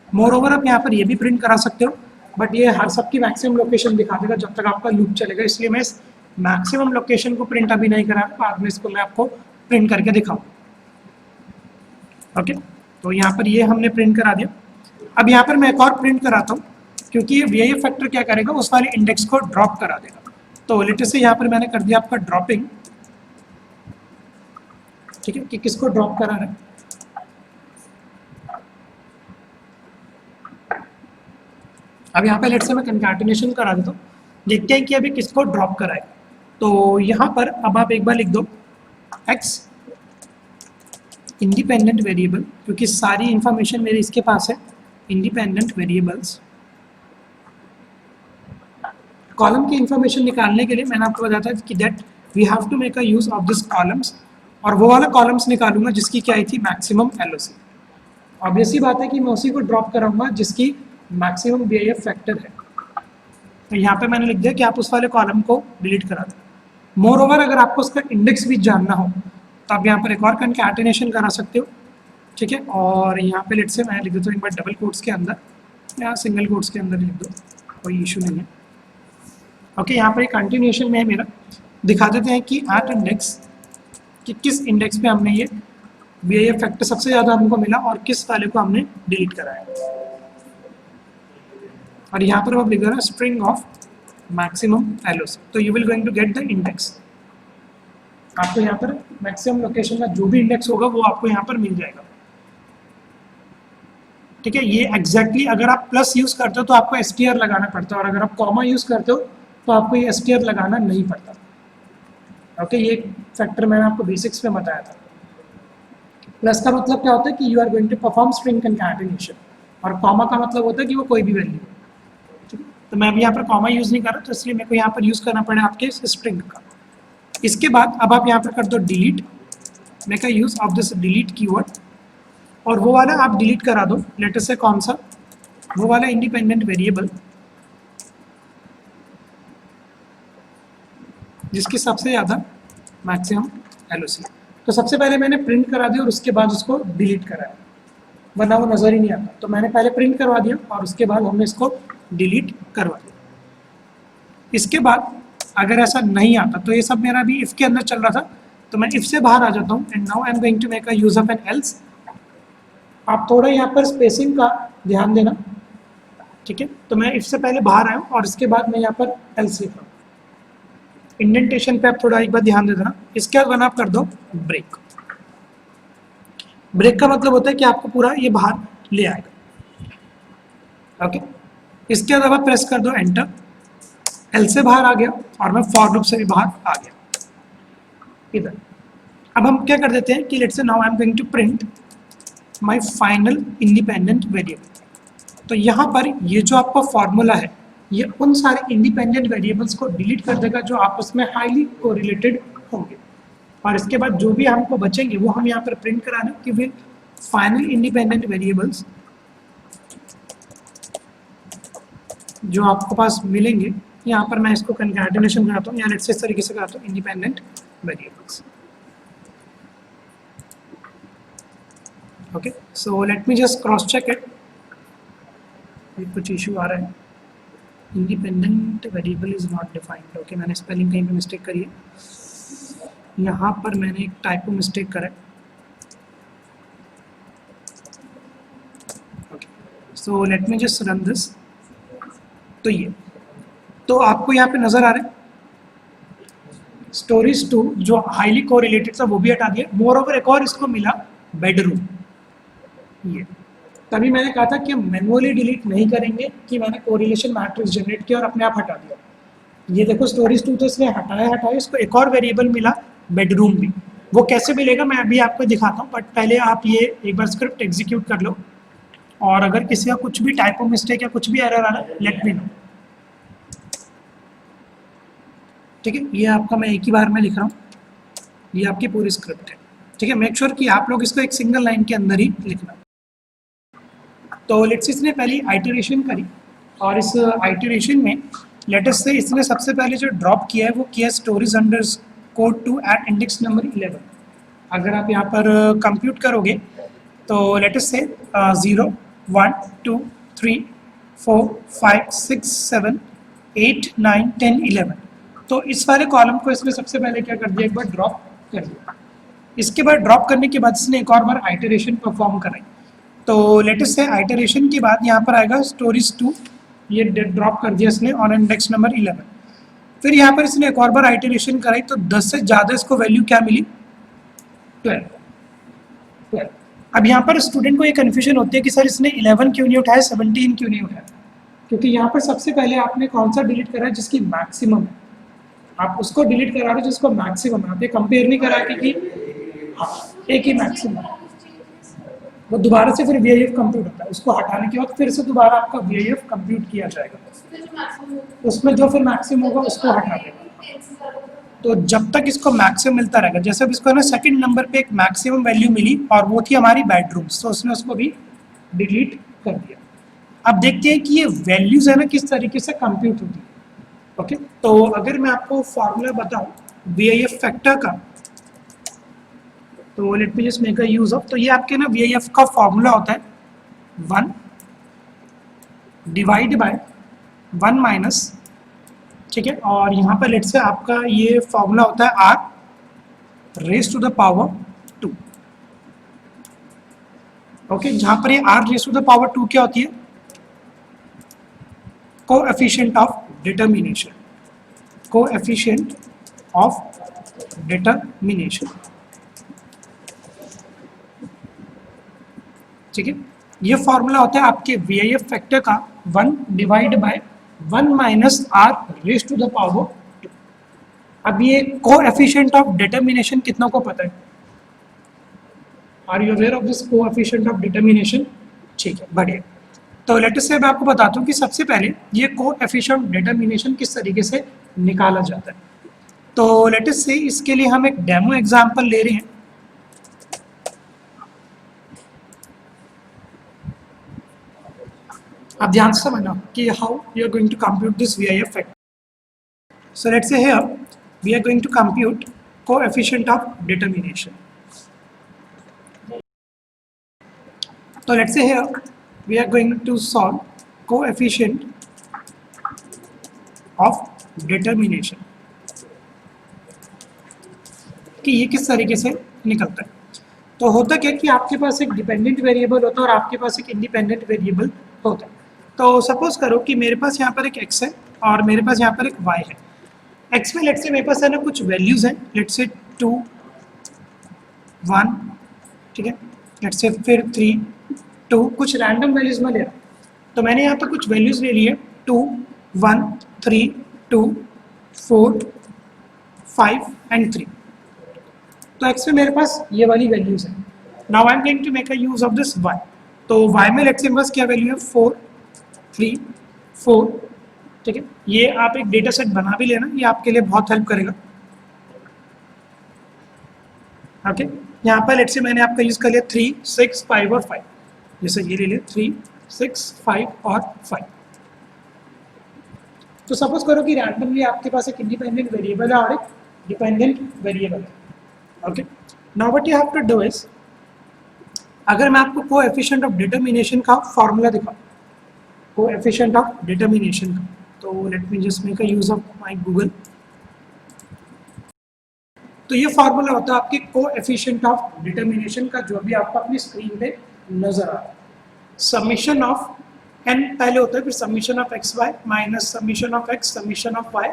मोर ओवर आप यहाँ पर ये भी प्रिंट करा सकते हो, बट ये हर सबकी मैक्सिमम लोकेशन दिखा देगा जब तक आपका लूप चलेगा, इसलिए मैं इस मैक्सिमम लोकेशन को प्रिंट अभी नहीं करा, बाद में इसको मैं आपको प्रिंट करके दिखाऊँ. ओके, तो यहाँ पर ये हमने प्रिंट करा दिया. अब यहाँ पर मैं एक और प्रिंट कराता हूँ, क्योंकि ये VIF फैक्टर क्या करेगा, उस वाले इंडेक्स को ड्रॉप करा देगा. तो लेटेस्ट से यहाँ पर मैंने कर दिया आपका ड्रॉपिंग. ठीक है, कि किसको ड्रॉप करा रहा है. अब यहाँ पे लेट्स से मैं कंकैटिनेशन करा देता हूँ, देखते हैं कि अभी किसको ड्रॉप कराए. तो यहाँ पर अब आप एक बार लिख दो x इंडिपेंडेंट वेरिएबल, क्योंकि सारी इंफॉर्मेशन मेरी इसके पास है. इंडिपेंडेंट वेरिएबल्स, कॉलम की इंफॉर्मेशन निकालने के लिए मैंने आपको बताया था कि that we have to make a use of this columns, और वो वाला कॉलम्स निकालूंगा जिसकी क्या आई थी, मैक्सिमम LOC. ऑब्वियस ही बात है कि मैं उसी को ड्रॉप कराऊंगा जिसकी मैक्सिमम VIF फैक्टर है. तो यहाँ पे मैंने लिख दिया कि आप उस वाले कॉलम को डिलीट करा दें. मोर ओवर अगर आपको उसका इंडेक्स भी जानना हो तो आप यहाँ पर एक और कंकैटिनेशन करा सकते हो. ठीक है, और यहाँ पे लेट से मैं लिख देता हूँ एक बार डबल कोट्स के अंदर या सिंगल कोट्स के अंदर लिख दो, कोई इशू नहीं है. ओके, यहाँ पर एक कंटिन्यूएशन में है मेरा, दिखा देते हैं कि एट इंडेक्स, कि किस इंडेक्स पे हमने ये VIF फैक्टर सबसे ज़्यादा हमको मिला और किस वाले को हमने डिलीट कराया. और यहाँ पर आप लिख दो ना स्ट्रिंग ऑफ मैक्सिमम LOC, तो you will going to get the index. आपको यहाँ पर मैक्सिमम लोकेशन का जो भी इंडेक्स होगा वो आपको यहाँ पर मिल जाएगा. ठीक है, ये एग्जैक्टली अगर आप प्लस यूज़ करते हो तो आपको STR लगाना पड़ता है, और अगर आप कॉमा यूज़ करते हो तो आपको ये STR लगाना नहीं पड़ता. ओके, ये फैक्टर मैंने आपको बेसिक्स में बताया था. प्लस का मतलब क्या होता है कि you are going to perform string concatenation, और कॉमा का मतलब होता है कि वो कोई भी वैल्यू. ठीक है, तो मैं अभी यहाँ पर कॉमा यूज़ नहीं कर रहा, तो इसलिए मेरे को यहाँ पर यूज़ करना पड़े आपके स्ट्रिंग का. इसके बाद अब आप यहाँ पर कर दो delete, make a use of this delete keyword, और वो वाला आप डिलीट करा दो. लेटेस्ट से कौन सा, वो वाला इंडिपेंडेंट वेरिएबल जिसकी सबसे ज़्यादा मैक्सिमम LOC. तो सबसे पहले मैंने प्रिंट करा दिया और उसके बाद उसको डिलीट कराया, वरना वो नज़र ही नहीं आता. तो मैंने पहले प्रिंट करवा दिया और उसके बाद हमने इसको डिलीट करवा दिया. इसके बाद अगर ऐसा नहीं आता, तो ये सब मेरा अभी इफ़ के अंदर चल रहा था, तो मैं इफ़ से बाहर आ जाता हूँ. And now I am going to make a use of an else. आप थोड़ा यहाँ पर स्पेसिंग का ध्यान देना. ठीक है, तो मैं इफ़ से पहले बाहर आया हूँ और इसके बाद मैं यहाँ पर एल्स लिख रहा हूँ. इंडेंटेशन पे आप थोड़ा एक बार ध्यान दे देना. इसके बाद आप कर दो ब्रेक. ब्रेक का मतलब होता है कि आपको पूरा ये बाहर ले आएगा. ओके, इसके बाद आप प्रेस कर दो एंटर. एल से बाहर आ गया और मैं फॉर लूप से भी बाहर आ गया इधर. अब हम क्या कर देते हैं कि let's say now I am going to print my final independent variable. तो यहाँ पर ये जो आपका फॉर्मूला है, ये उन सारे इंडिपेंडेंट वेरिएबल्स को डिलीट कर देगा जो आपस में हाईली कोरिलेटेड होंगे. और इसके बाद जो भी हमको बचेंगे वो हम यहाँ पर प्रिंट कराना कि वे फाइनल इंडिपेंडेंट वेरिएबल्स जो आपको पास मिलेंगे. यहाँ पर मैं इसको कंकैटिनेशन कराता हूँ, या लेट्स से इस तरीके से कराता हूँ independent variables. Okay, so let me just cross check it. कुछ इशू आ रहा है. Independent variable is not defined. Okay, मैंने स्पेलिंग कहीं पे मिस्टेक करी है. यहाँ पर मैंने एक टाइपो मिस्टेक करा है. Okay, so let me just run this. तो ये तो आपको यहाँ पे नज़र आ रहा है स्टोरीज 2 जो हाईली कोरिलेटेड था वो भी हटा दिया. मोर ओवर एक और इसको मिला बेडरूम. ये तभी मैंने कहा था कि हम मैनुअली डिलीट नहीं करेंगे, कि मैंने कोरिलेशन मैट्रिक्स जनरेट किया और अपने आप हटा दिया. ये देखो स्टोरीज 2 तो इसने हटाया, इसको एक और वेरिएबल मिला बेडरूम भी. वो कैसे मिलेगा मैं अभी आपको दिखाता हूँ, बट पहले आप ये एक बार स्क्रिप्ट एग्जीक्यूट कर लो. और अगर किसी का कुछ भी टाइपो मिस्टेक या कुछ भी एरर आ रहा है लेट मी नो. ठीक है, ये आपका मैं एक ही बार में लिख रहा हूँ, ये आपकी पूरी स्क्रिप्ट है। ठीक है, मेक श्योर कि आप लोग इसको एक सिंगल लाइन के अंदर ही लिखना। तो लेट्स इसने पहली आइटरेशन करी और इस आइटरेशन में लेटेस्ट से इसने सबसे पहले जो ड्रॉप किया है वो किया stories underscore two at index number 11। अगर आप यहाँ पर कंप्यूट करोगे तो लेटेस्ट से 0 1 2 3 4 5 6 7 8 9 10 11, तो इस वाले कॉलम को इसने सबसे पहले क्या कर दिया, एक बार ड्रॉप कर दिया। इसके बाद ड्रॉप करने के बाद इसने एक और बार आइटरेशन परफॉर्म कराई। तो लेटेस्ट से आइटरेशन के बाद यहाँ पर आएगा स्टोरीज 2, ये ड्रॉप कर दिया इसने ऑन इंडेक्स नंबर 11। फिर यहाँ पर इसने एक और बार आइटरेशन कराई तो 10 से ज़्यादा इसको वैल्यू क्या मिली, 12। अब यहाँ पर स्टूडेंट को ये कन्फ्यूजन होती है कि सर इसने 11 क्यों नहीं उठाया, 17 क्यों नहीं उठाया, क्योंकि यहाँ पर सबसे पहले आपने कौन सा डिलीट करा है जिसकी मैक्सिमम है, आप उसको डिलीट करा रहे हो जिसको मैक्सिमम है। आप ये कंपेयर नहीं करा कि एक ही मैक्सिमम, वो दोबारा से फिर वीआईएफ कंप्यूट होता है, उसको हटाने के बाद फिर से दोबारा आपका वीआईएफ कंप्यूट किया जाएगा, उसमें जो फिर मैक्सिमम होगा उसको हटा देगा। तो जब तक इसको मैक्सिमम मिलता रहेगा, जैसे अब इसको ना सेकंड नंबर पे एक मैक्सिमम वैल्यू मिली और वो थी हमारी बेडरूम्स, तो उसने उसको भी डिलीट कर दिया। अब देखते हैं कि ये वैल्यूज है ना किस तरीके से कंप्यूट होती है। ओके, तो अगर मैं आपको फॉर्मूला बताऊं वीआईएफ फैक्टर का, तो let me just make a use of, तो ये आपके ना वीआईएफ का फॉर्मूला होता है 1 डिवाइड बाय 1 माइनस, ठीक है, और यहाँ पर लेट से आपका ये फॉर्मूला होता है r raise to the power 2। ओके, जहाँ पर ये r raise to the power 2 क्या होती है, coefficient of determination, coefficient of determination. ठीक है, ये फॉर्मूला होता है आपके वीआईएफ फैक्टर का 1 divide by 1 minus r raise to the power 2। अब ये कोएफिशिएंट ऑफ डिटर्मिनेशन कितनों को पता है, are you aware of this coefficient of determination? ठीक है, बढ़िया। तो लेटेस्ट से मैं आपको बताता हूँ कि सबसे पहले ये कोएफिशिएंट ऑफ डिटर्मिनेशन किस तरीके से निकाला जाता है। तो लेटेस्ट से इसके लिए हम एक डेमो एग्जांपल ले रहे हैं। अब ध्यान से समझना कि how you are going to compute this VIF factor. So let's say here we are going to compute coefficient of determination. तो let's say here we are going to solve coefficient of determination कि ये किस तरीके से निकलता है। तो होता क्या कि आपके पास एक डिपेंडेंट वेरिएबल होता है और आपके पास एक इंडिपेंडेंट वेरिएबल होता है। तो सपोज करो कि मेरे पास यहाँ पर एक x है और मेरे पास यहाँ पर एक y है। x में लेट्स से मेरे पास है ना कुछ वैल्यूज हैं, लेट्स से 2 1, ठीक है, लेट्स से फिर 3 2, कुछ रैंडम वैल्यूज में ले रहा हूँ। तो मैंने यहाँ पर कुछ वैल्यूज ले लिए 2 1 3 2 4 5 एंड 3। तो x में मेरे पास ये वाली वैल्यूज है। Now I am going to make a use of this y। तो y में लेट्स से मेरे पास क्या वैल्यू है 4 3 4, ठीक है। ये आप एक डेटा सेट बना भी लेना, ये आपके लिए बहुत हेल्प करेगा। ओके, यहाँ पर लेट्स से मैंने आपका यूज कर लिया 3 6 5 और 5, जैसे ये ले लिया 3 6 5 और 5। तो सपोज करो कि रैंडमली आपके पास एक इंडिपेंडेंट वेरिएबल है और एक डिपेंडेंट वेरिएबल है। Okay, now what you have to do is, अगर मैं आपको कोएफिशिएंट ऑफ डिटर्मिनेशन का फॉर्मूला दिखाऊं, कोएफिशिएंट ऑफ डिटर्मिनेशन का, तो let me just make a use of my Google. तो ये फॉर्मूला होता है आपके कोएफिशिएंट ऑफ डिटर्मिनेशन का, जो भी आपको अपनी स्क्रीन पे नजर आ रहा है। समीशन ऑफ n पहले होता है, फिर summation of x y minus summation of x summation of y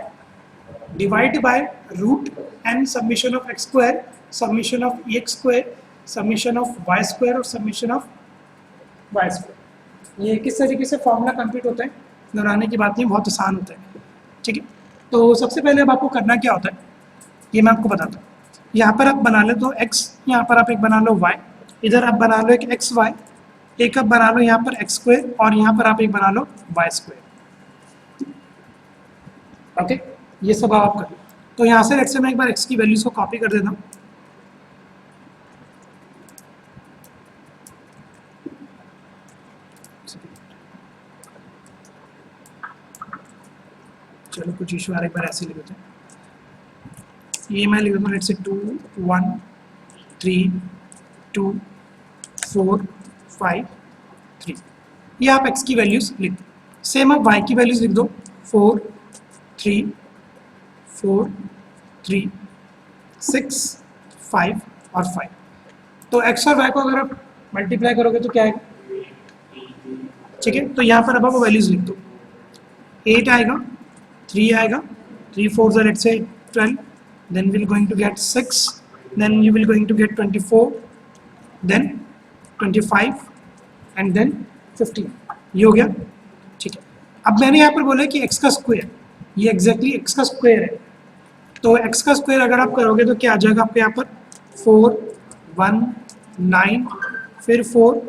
divide by root n summation of x square summation of x square summation of y square और समीशन ऑफ वाई स्क्वायर। ये किस तरीके से फॉर्मूला कंप्लीट होता है, दोहराने की बात नहीं, बहुत आसान होता है। ठीक है, तो सबसे पहले अब आपको करना क्या होता है ये मैं आपको बताता हूँ। यहाँ पर आप बना लो तो x, यहाँ पर आप एक बना लो y, इधर आप बना लो एक एक्स वाई, एक आप बना लो यहाँ पर एक्स स्क्वायर और यहाँ पर आप एक बना लो वाई स्क्वायर। ओके, ये सब आप करो। तो यहाँ से लेट्स से मैं एक बार x की वैल्यूज को कॉपी कर देता हूँ। चलो कुछ इशू आ रहा है, एक बार ऐसे लिख देते हैं। ये मैं लिख देता हूँ लेट्स से 2 1 3 2 4 5 3। ये आप x की वैल्यूज लिख दो। सेम आप y की वैल्यूज लिख दो 4 3 4 3 6 5 और 5। तो x और y को अगर आप मल्टीप्लाई करोगे तो क्या आएगा, ठीक है। तो यहाँ पर अब आप वैल्यूज लिख दो। 8 आएगा, 3 आएगा, 3 4 are let's say 12, then we're going to get 6, then you will going to get 24, then 25 and then 15। ये हो गया, ठीक है। अब मैंने यहाँ पर बोला कि x का स्क्वायर, ये एग्जैक्टली x का स्क्वायर है। तो x का स्क्वायर अगर आप करोगे तो क्या आ जाएगा आपके यहाँ पर 4 1 9 फिर 4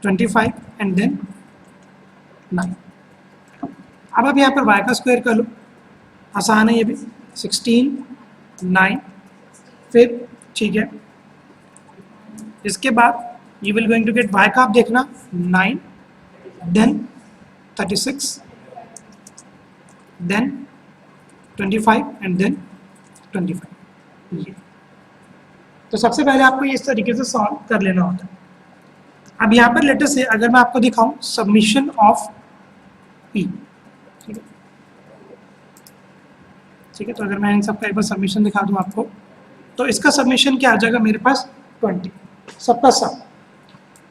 25 एंड देन 9। अब आप यहाँ पर y का स्क्वायर कर लो, आसान है ये भी, 16 9 फिर, ठीक है। इसके बाद you will going to get y का आप देखना 9 देन 36 देन 25 एंड देन 25। ये तो सबसे पहले आपको ये इस तरीके से सॉल्व कर लेना होता है। अब यहाँ पर लेटर से अगर मैं आपको दिखाऊं सबमिशन ऑफ p, ठीक है, ठीक है। तो अगर मैं इन सबका एक बार सबमिशन दिखा दूं आपको, तो इसका सबमिशन क्या आ जाएगा मेरे पास 20, सबका सम।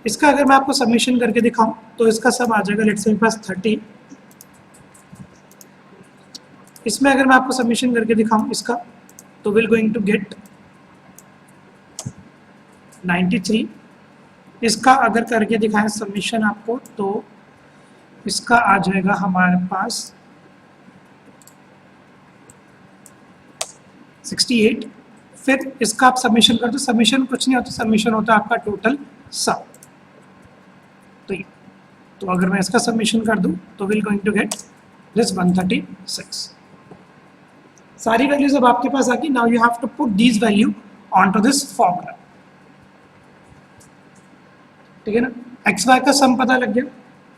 इसका अगर मैं आपको सबमिशन करके दिखाऊं तो इसका सम आ जाएगा लेट्स से मेरे पास 30। इसमें अगर मैं आपको सबमिशन करके दिखाऊं इसका, तो विल गोइंग टू गेट 93। इसका अगर करके दिखाएं सबमिशन आपको, तो इसका आ जाएगा हमारे पास 68। फिर इसका आप सबमिशन कर दो, सबमिशन कुछ नहीं होता, सबमिशन होता है आपका टोटल सम। तो ये, तो अगर मैं इसका सबमिशन कर दूं तो will going to get this 136। सारी वैल्यूज अब आपके पास आ गई। Now you have to put these value on to this formula, ठीक है ना। एक्स वाई का सम पता लग गया,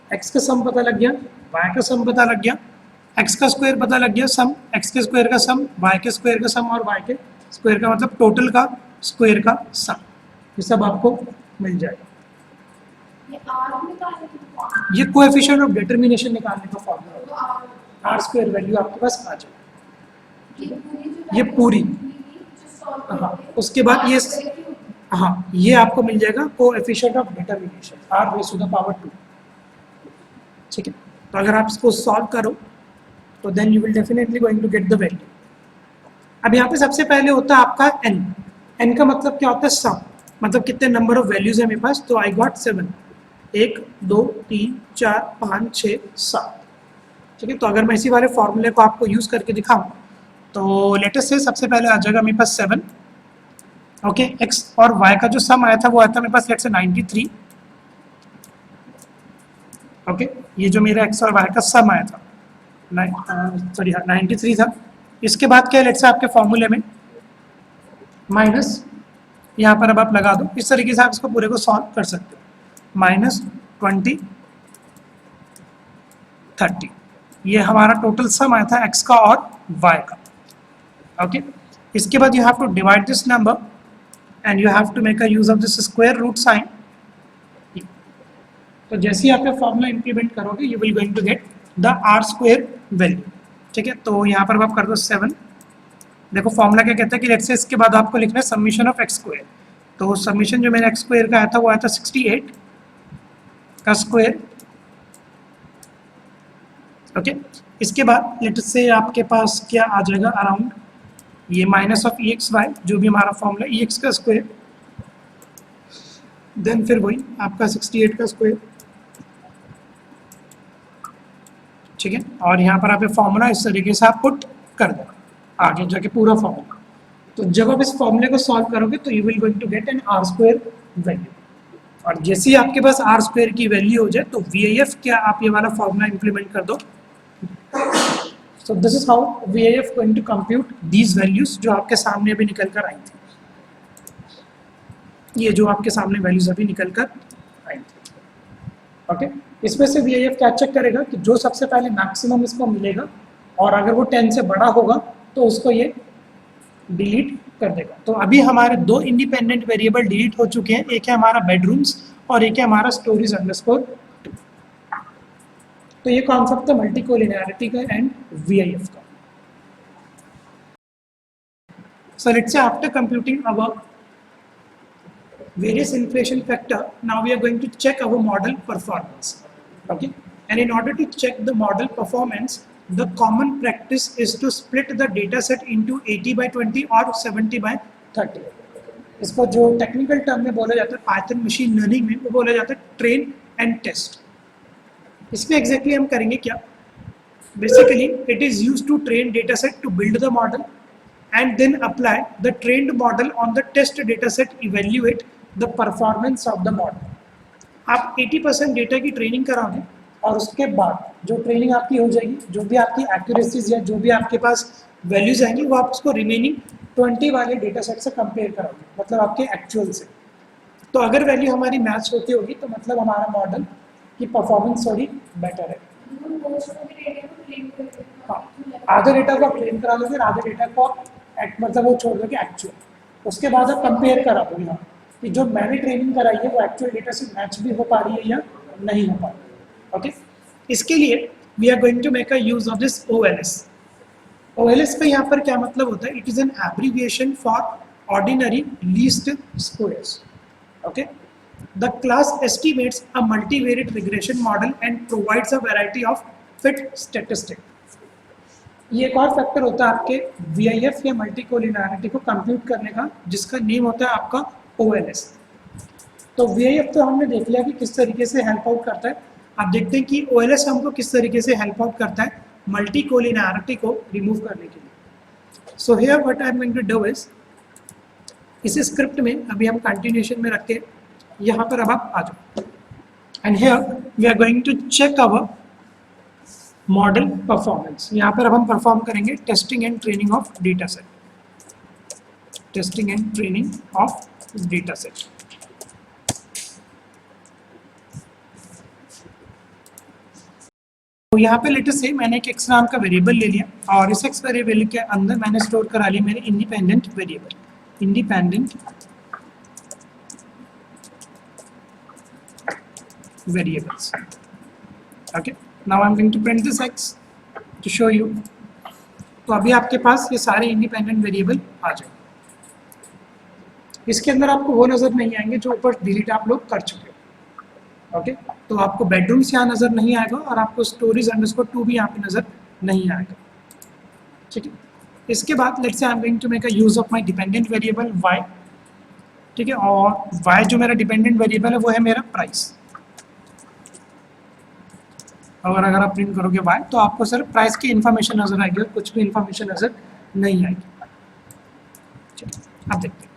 एक्स का सम पता लग गया, वाई का सम पता लग गया, एक्स का स्क्वायर पता लग गया, सम एक्स के स्क्वायर का सम, वाई के स्क्वायर का सम और वाई के स्क्वायर का मतलब टोटल का स्क्वायर का सम, ये सब आपको मिल जाएगा। ये कोएफिशिएंट ऑफ डिटरमिनेशन निकालने का फॉर्मूला होता है। आर स्क्वायर वैल्यू आपके पास आ जाएगी, ये पूरी। हाँ, उसके बाद ये, हाँ, ये आपको मिल जाएगा coefficient of determination R raise to the power 2, ठीक है। तो अगर आप इसको सॉल्व करो तो then you will definitely going to get the value. अब यहाँ पे सबसे पहले होता है आपका n। n का मतलब क्या होता है, सम, मतलब कितने नंबर ऑफ वैल्यूज है मेरे पास। तो आई गॉट 7, 1 2 3 4 5 6 7, ठीक है। तो अगर मैं इसी वाले फॉर्मूले को आपको यूज करके दिखाऊं तो लेटेस्ट से सबसे पहले आ जाएगा मेरे पास 7, ओके। x और y का जो सम आया था वो आया था मेरे पास लेट्स से 93, ओके। ये जो मेरा x और y का सम आया था सॉरी 93 था। इसके बाद क्या लेट्स से आपके फॉर्मूले में माइनस, यहाँ पर अब आप लगा दो, इस तरीके से आप इसको पूरे को सॉल्व कर सकते हो। -20 30, ये हमारा टोटल सम आया था x का और y का, ओके। इसके बाद you have to divide this number and you have to make a use of this square root sign. तो जैसे ही आप ये फॉर्मूला इंप्लीमेंट करोगे you will going to get the R square value, ठीक है। तो यहाँ पर आप कर दो 7। देखो फॉर्मूला क्या कहता है कि लेट्स से इसके बाद आपको लिखना है सबमिशन ऑफ एक्स स्क्वायर। तो सबमिशन जो मेरा एक्स स्क्वायर का आया था वो आया था 68 का स्क्वायर, ओके। इसके बाद लेट्स से आपके पास क्या आ जाएगा अराउंड ये माइनस ऑफ EXY, जो भी हमारा फॉर्मूला EX का स्क्वायर, देन फिर वही आपका 68 का स्क्वायर, ठीक है। और यहाँ पर आप ये फॉर्मूला इस तरीके से आप पुट कर दो आगे जाके पूरा फॉर्मूला। तो जब आप इस फॉर्मूले को सॉल्व करोगे तो you will going to get an R square value. और जैसे ही आपके पास आर स्क्वायर की वैल्यू हो जाए तो VAF क्या आप ये वाला फॉर्मूला इंप्लीमेंट कर दो, So this is how VIF going to compute these values जो आपके सामने अभी निकल कर आई थी, ये जो आपके सामने वैल्यूज अभी निकल कर आई थी। ओके, इसमें से VIF क्या चेक करेगा कि जो सबसे पहले मैक्सिमम इसको मिलेगा और अगर वो 10 से बड़ा होगा तो उसको ये डिलीट कर देगा। तो अभी हमारे दो इंडिपेंडेंट वेरिएबल डिलीट हो चुके हैं, एक है हमारा बेडरूम्स और एक है हमारा स्टोरीज अंडरस्कोर। तो ये कॉन्सेप्ट है मल्टीकोलिनियरिटी का एंड VIF का। So let's say after computing our various inflation factor, now we are going to check our model performance. Okay, and in order to check the model performance, the common practice is to split the data set into 80/20 or 70/30. इसको जो टेक्निकल टर्म में बोला जाता है पाइथन मशीन लर्निंग में, वो बोला जाता है ट्रेन एंड टेस्ट। इसमें एग्जैक्टली हम करेंगे क्या, basically it is used to train data set to build the model and then apply the trained model on the test data set, evaluate the performance of the model. आप 80% डेटा की ट्रेनिंग कराओगे और उसके बाद जो ट्रेनिंग आपकी हो जाएगी, जो भी आपकी एक्यूरेसीज या जो भी आपके पास वैल्यूज आएंगी वो आप उसको रिमेनिंग 20 वाले डेटा सेट से कंपेयर कराओगे, मतलब आपके एक्चुअल से। तो अगर वैल्यू हमारी मैच होती होगी तो मतलब हमारा मॉडल की परफॉर्मेंस थोड़ी बेटर है। हाँ, आधे डेटा को आप ट्रेन करा दोगे, आधे डेटा को मतलब वो छोड़ दोगे एक्चुअल, उसके बाद आप कंपेयर करा दोगे हाँ कि जो मैंने ट्रेनिंग कराई है वो एक्चुअल डेटा से मैच भी हो पा रही है या नहीं हो पा रही है। ओके, इसके लिए we are going to make a use of this OLS। OLS का यहाँ पर क्या मतलब होता है, it is an abbreviation for ordinary least squares. Okay, the class estimates a multivariate regression model and provides a variety of fit statistic. ये एक और फैक्टर होता है आपके VIF या मल्टीकोलिनियरिटी को कंप्यूट करने का, जिसका नेम होता है आपका OLS। तो VIF तो हमने देख लिया कि किस तरीके से हेल्प आउट करता है। आप देखते हैं कि OLS हमको किस तरीके से हेल्प आउट करता है मल्टीकोलिनियरिटी को रिमूव करने के लिए। So here what I am going to do is, इस स्क्रिप्ट में अभी हम कंटिन्यूएशन में रखते हैं, यहाँ पर अब आप आ जाओ and here we are going to check our model performance. यहाँ पर अब हम परफॉर्म करेंगे testing and training of data set, testing and training of data set. तो यहाँ पे लेटेस्ट से मैंने एक x नाम का वेरिएबल ले लिया और इस x वेरिएबल के अंदर मैंने स्टोर करा लिया मेरे independent variable, independent variables. Okay, now I'm going to print this x to show you। तो अभी आपके पास ये सारे इंडिपेंडेंट वेरिएबल आ जाए। इसके अंदर आपको वो नज़र नहीं आएंगे जो ऊपर डिलीट आप लोग कर चुके हो। ओके, तो आपको बेडरूम्स यहाँ नज़र नहीं आएगा और आपको स्टोरीज अंडरस्कोर 2 भी यहाँ पे नज़र नहीं आएगा। ठीक है, इसके बाद let's say I am going to make a use of my dependent variable y। ठीक है, और y जो मेरा डिपेंडेंट वेरिएबल है वो है मेरा प्राइस। और अगर आप प्रिंट करोगे y तो आपको सिर्फ प्राइस की इन्फॉर्मेशन नजर आएगी और कुछ भी इन्फॉर्मेशन नजर नहीं आएगी। आप देखते हैं।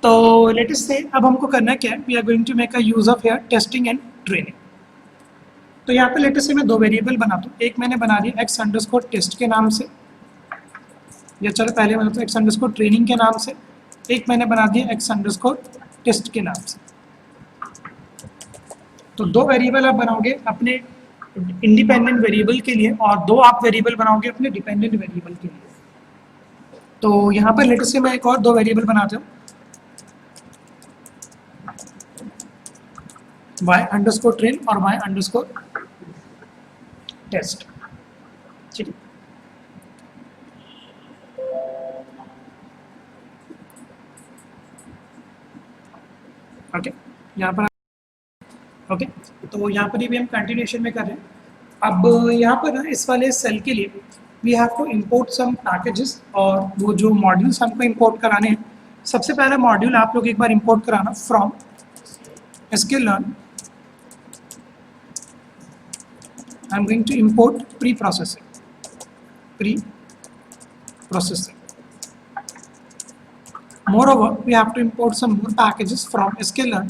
तो लेटेस्ट से अब हमको करना क्या है, we are going to make a use of here testing and training. तो यहाँ पे लेटेस्ट से मैं दो वेरिएबल बनाता हूँ, एक मैंने बना दिया x अंडरस्कोर टेस्ट के नाम से, या चलो पहले बनाता हूँ x अंडरस्कोर ट्रेनिंग के नाम से, एक मैंने बना दिया x अंडरस्कोर टेस्ट के नाम से। तो दो वेरिएबल आप बनाओगे अपने इंडिपेंडेंट वेरिएबल के लिए और दो आप वेरिएबल बनाओगे अपने डिपेंडेंट वेरिएबल के लिए। तो यहाँ पर लेटेस्ट से मैं एक और दो वेरिएबल बनाता हूँ, y अंडरस्कोर ट्रेन और y अंडरस्कोर टेस्ट। ठीक है, ओके, यहाँ पर ओके तो यहाँ पर भी हम कंटिन्यूएशन में कर रहे हैं। अब यहाँ पर इस वाले सेल के लिए we have to import some packages और वो जो मॉड्यूल्स हमको इंपोर्ट कराने हैं, सबसे पहला मॉड्यूल आप लोग एक बार इंपोर्ट कराना from sklearn। I am going to import pre processing. Moreover, we have to import some more packages from sklearn।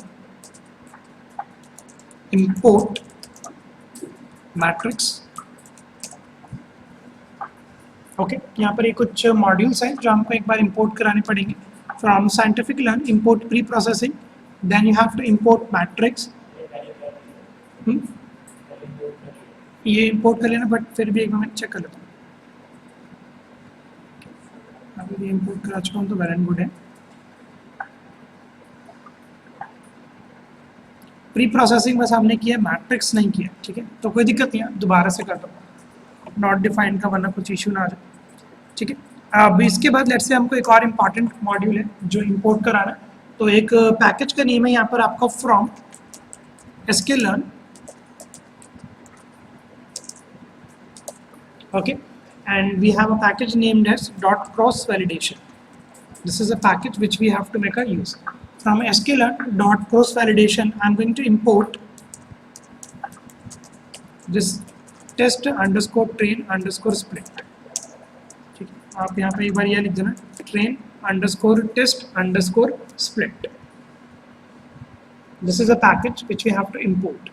Import matrix okay यहाँ पर ये कुछ मॉड्यूल्स हैं जो हमको एक बार इंपोर्ट कराने पड़ेंगे from scientific learn import pre processing, then you have to import matrix. ये इंपोर्ट कर लेना, बट फिर भी एक बार मैं चेक कर लेता हूँ। अभी ये इंपोर्ट करा चुका हूँ तो वेल एंड गुड है। प्री प्रोसेसिंग बस हमने किया, मैट्रिक्स नहीं किया, ठीक है। तो कोई दिक्कत नहीं है, दोबारा से कर दो, नॉट डिफाइंड का वरना कुछ इशू ना आ जाए, ठीक है। अब इसके बाद लेट्स से हमको एक और इम्पॉर्टेंट मॉड्यूल है जो इंपोर्ट कराना है। तो एक पैकेज का नेम है यहाँ पर आपका from sklearn, okay, and we have a package named as .cross validation. This is a package which we have to make a use. From sklearn .cross validation, I'm going to import this test underscore train underscore split. ठीक है, आप यहाँ पे एक बार ये लिख देना train underscore test underscore split. This is a package which we have to import.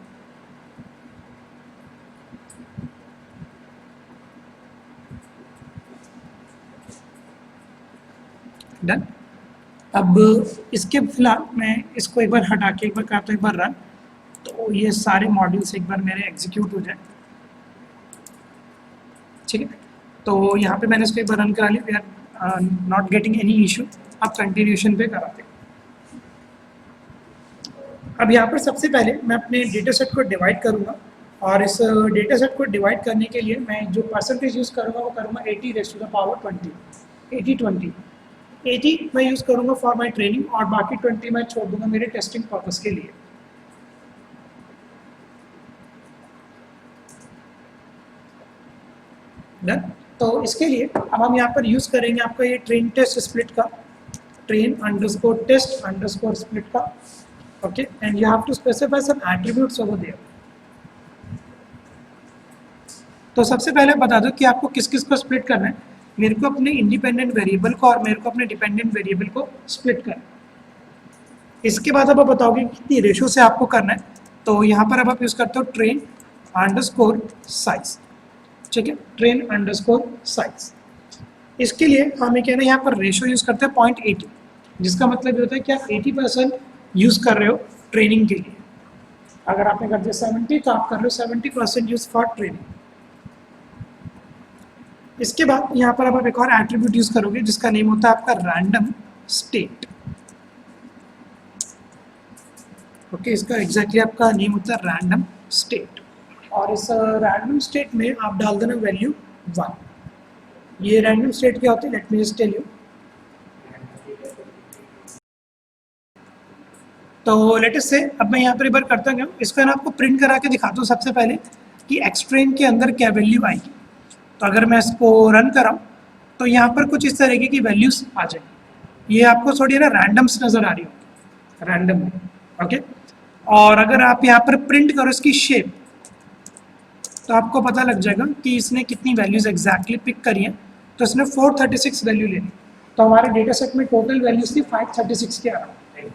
Done. अब इसके फिलहाल मैं इसको एक बार हटा के एक बार करता हूँ एक बार रन, तो ये सारे मॉड्यूल्स एक बार मेरे एग्जीक्यूट हो जाए, ठीक है। तो यहाँ पे मैंने इसको एक बार रन करा लिया, we are not getting any issue. अब कंटिन्यूएशन पे कराते हैं। अब यहाँ पर सबसे पहले मैं अपने डेटा सेट को डिवाइड करूँगा, और इस डेटा सेट को डिवाइड करने के लिए मैं जो परसेंटेज यूज़ करूँगा वो करूँगा 80:20, 80-20। 80 मैं यूज़ करूँगा फॉर माई ट्रेनिंग और बाकी 20 मैं छोड़ दूँगा मेरे टेस्टिंग पर्पस के लिए। डन। तो इसके लिए अब हम यहाँ पर यूज़ करेंगे आपका ये ट्रेन टेस्ट स्प्लिट का, train underscore test underscore split का, okay, and you have to specify some attributes over there. तो सबसे पहले बता दो कि आपको किस किस को स्प्लिट करना है। मेरे को अपने इंडिपेंडेंट वेरिएबल को और मेरे को अपने डिपेंडेंट वेरिएबल को स्प्लिट करना है। इसके बाद अब आप बताओगे कितनी रेशो से आपको करना है। तो यहाँ पर अब आप यूज़ करते हो ट्रेन अंडरस्कोर साइज, ठीक है, ट्रेन अंडरस्कोर साइज। इसके लिए हमें कहना है यहाँ पर रेशो यूज़ करते हैं 0.80, जिसका मतलब ये होता है कि आप 80% यूज़ कर रहे हो ट्रेनिंग के लिए। अगर आपने कर दिया 70 तो आप कर रहे हो 70% यूज़ फॉर ट्रेनिंग। इसके बाद यहाँ पर आप एक और एट्रीब्यूट यूज़ करोगे जिसका नेम होता है आपका रैंडम स्टेट, ओके, इसका एग्जैक्टली आपका नेम होता है रैंडम स्टेट। और इस रैंडम स्टेट में आप डाल देना वैल्यू 1। ये रैंडम स्टेट क्या होती है, let me just tell you. तो लेटेस्ट से अब मैं यहाँ पर एक बार करता हूँ, इसको ना आपको प्रिंट करा के दिखाता हूँ सबसे पहले कि एक्सट्रेन के अंदर क्या वैल्यू आएगी। तो अगर मैं इसको रन कराऊँ तो यहाँ पर कुछ इस तरीके की वैल्यूज आ जाएगी। ये आपको थोड़ी ना रैंडम्स नज़र आ रही होगी, रैंडम, ओके। और अगर आप यहाँ पर प्रिंट करो इसकी शेप तो आपको पता लग जाएगा कि इसने कितनी वैल्यूज एग्जैक्टली पिक करी हैं। तो इसने 436 वैल्यू लेनी। तो हमारे डेटा सेट में टोटल वैल्यूज थी 536 के अराउंड,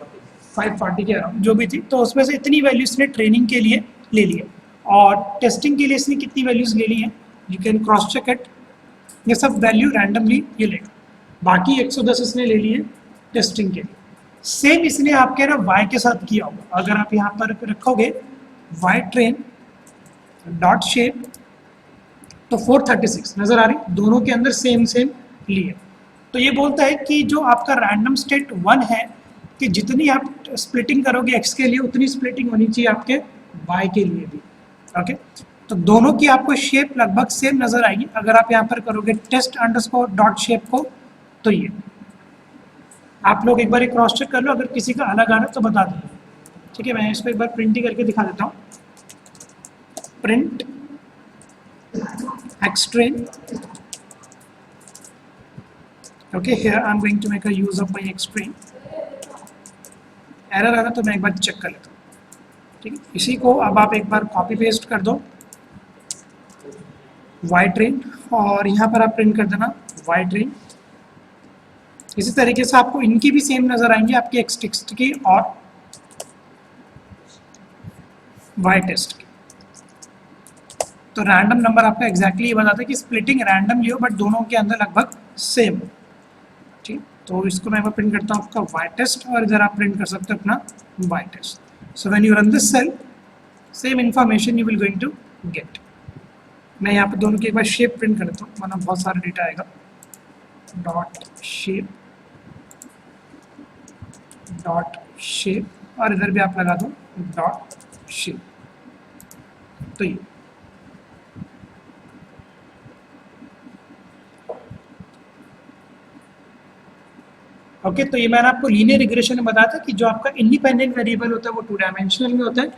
540 के अराउंड जो भी थी। तो उसमें से इतनी वैल्यूज ने ट्रेनिंग के लिए ले ली है, और टेस्टिंग के लिए इसने कितनी वैल्यूज ले ली हैं you can cross check it. ये सब वैल्यू रैंडमली ये लेगा, बाकी 110 इसने ले लिए टेस्टिंग के लिए। सेम इसने आपके ना वाई के साथ किया होगा। अगर आप यहाँ पर रखोगे वाई ट्रेन डॉट शेप तो 436 नज़र आ रही, दोनों के अंदर सेम सेम लिए। तो ये बोलता है कि जो आपका रैंडम स्टेट 1 है कि जितनी आप स्प्लिटिंग करोगे एक्स के लिए उतनी स्प्लिटिंग होनी चाहिए आपके वाई के लिए भी, ओके। तो दोनों की आपको शेप लगभग सेम नज़र आएगी। अगर आप यहाँ पर करोगे टेस्ट अंडरस्कोर डॉट शेप को तो ये आप लोग एक बार क्रॉस चेक कर लो, अगर किसी का अलग आना तो बता दो, ठीक है। मैं इसको एक बार प्रिंट ही करके दिखा देता हूँ। Print X train, okay, here I am going to make a use of my X train. Error आ रहा तो मैं एक बार चेक कर लेता हूँ, ठीक है। इसी को अब आप एक बार कॉपी पेस्ट कर दो वाई ट्रेन, और यहाँ पर आप प्रिंट कर देना वाई ट्रेन। इसी तरीके से आपको इनकी भी सेम नज़र आएंगी, आपकी एक्स टेस्ट की और वाई टेस्ट की। तो रैंडम नंबर आपका एग्जैक्टली ये बताता है कि स्प्लिटिंग रैंडम हो बट दोनों के अंदर लगभग सेम। ठीक, तो इसको मैं प्रिंट करता हूँ आपका वाई टेस्ट, और इधर आप प्रिंट कर सकते हो अपना Y test. So when you run this cell, same information you will going to get. मैं यहाँ पे दोनों की एक बार शेप प्रिंट करता हूँ वरना बहुत सारा डेटा आएगा। डॉट शेप और इधर भी आप लगा दो डॉट शेप। तो ये ओके तो ये मैंने आपको लीनियर रिग्रेशन में बताया था कि जो आपका इंडिपेंडेंट वेरिएबल होता है वो 2 डायमेंशनल में होता है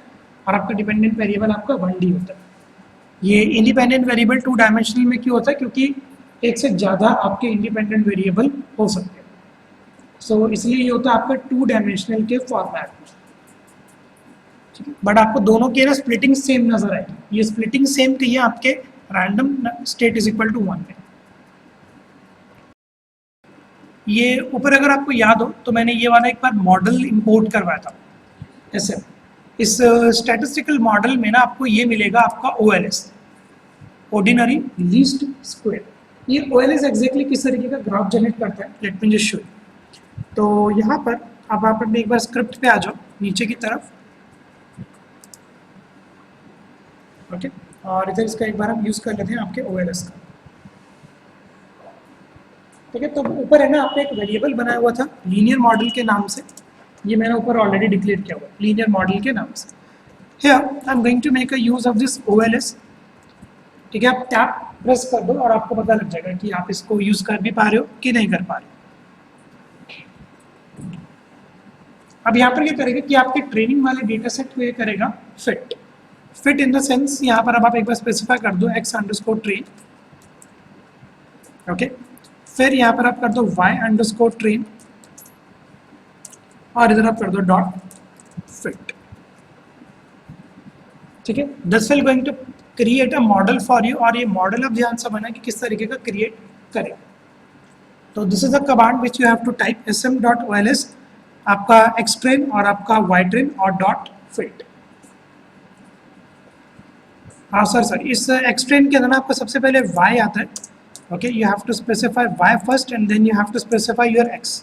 और आपका डिपेंडेंट वेरिएबल आपका 1D होता है। ये इंडिपेंडेंट वेरिएबल 2 डायमेंशनल में क्यों होता है? क्योंकि एक से ज़्यादा आपके इंडिपेंडेंट वेरिएबल हो सकते हैं। सो इसलिए ये होता है आपका 2 डायमेंशनल के फॉर्मेट में। ठीक है, बट आपको दोनों के ना स्प्लिटिंग सेम नजर आएगी। ये स्प्लिटिंग सेम कही है आपके random state is equal to 1 में। ये ऊपर अगर आपको याद हो तो मैंने ये वाला एक बार मॉडल इंपोर्ट करवाया था ऐसे। इस स्टैटिस्टिकल मॉडल में ना आपको ये मिलेगा आपका OLS, ऑर्डिनरी लीस्ट स्क्वायर। ये OLS एग्जैक्टली किस तरीके का ग्राफ जनरेट करता है, let me just show you. तो यहाँ पर अब आप अपने एक बार स्क्रिप्ट पे आ जाओ नीचे की तरफ। ओके, और इधर इसका एक बार हम यूज़ कर लेते हैं आपके OLS का। ठीक है, तो ऊपर है ना आपने एक वेरिएबल बनाया हुआ था लीनियर मॉडल के नाम से। ये मैंने ऊपर ऑलरेडी डिक्लेयर किया हुआ लीनियर मॉडल के नाम से। Here I am going to make a use of this OLS। ठीक है, आप टैप प्रेस कर दो और आपको पता लग जाएगा कि आप इसको यूज कर भी पा रहे हो कि नहीं कर पा रहे हो। अब यहाँ पर क्या करेगा कि आपके ट्रेनिंग वाले डेटा सेट को ये करेगा फिट इन द सेंस यहाँ पर अब आप एक बार स्पेसिफाई कर दो x_train। ओके, फिर यहाँ पर आप कर दो y_train और इधर आप कर दो डॉट फिट। ठीक है, this will going to create a model for you. और ये मॉडल आप ध्यान से बना कि किस तरीके का क्रिएट करें। तो this is a command which you have to type sm.ols आपका xtrain और आपका ytrain और डॉट फिट। हाँ सर इस xtrain के अंदर आपका सबसे पहले y आता है। Okay, you have to specify y first and then you have to specify your x।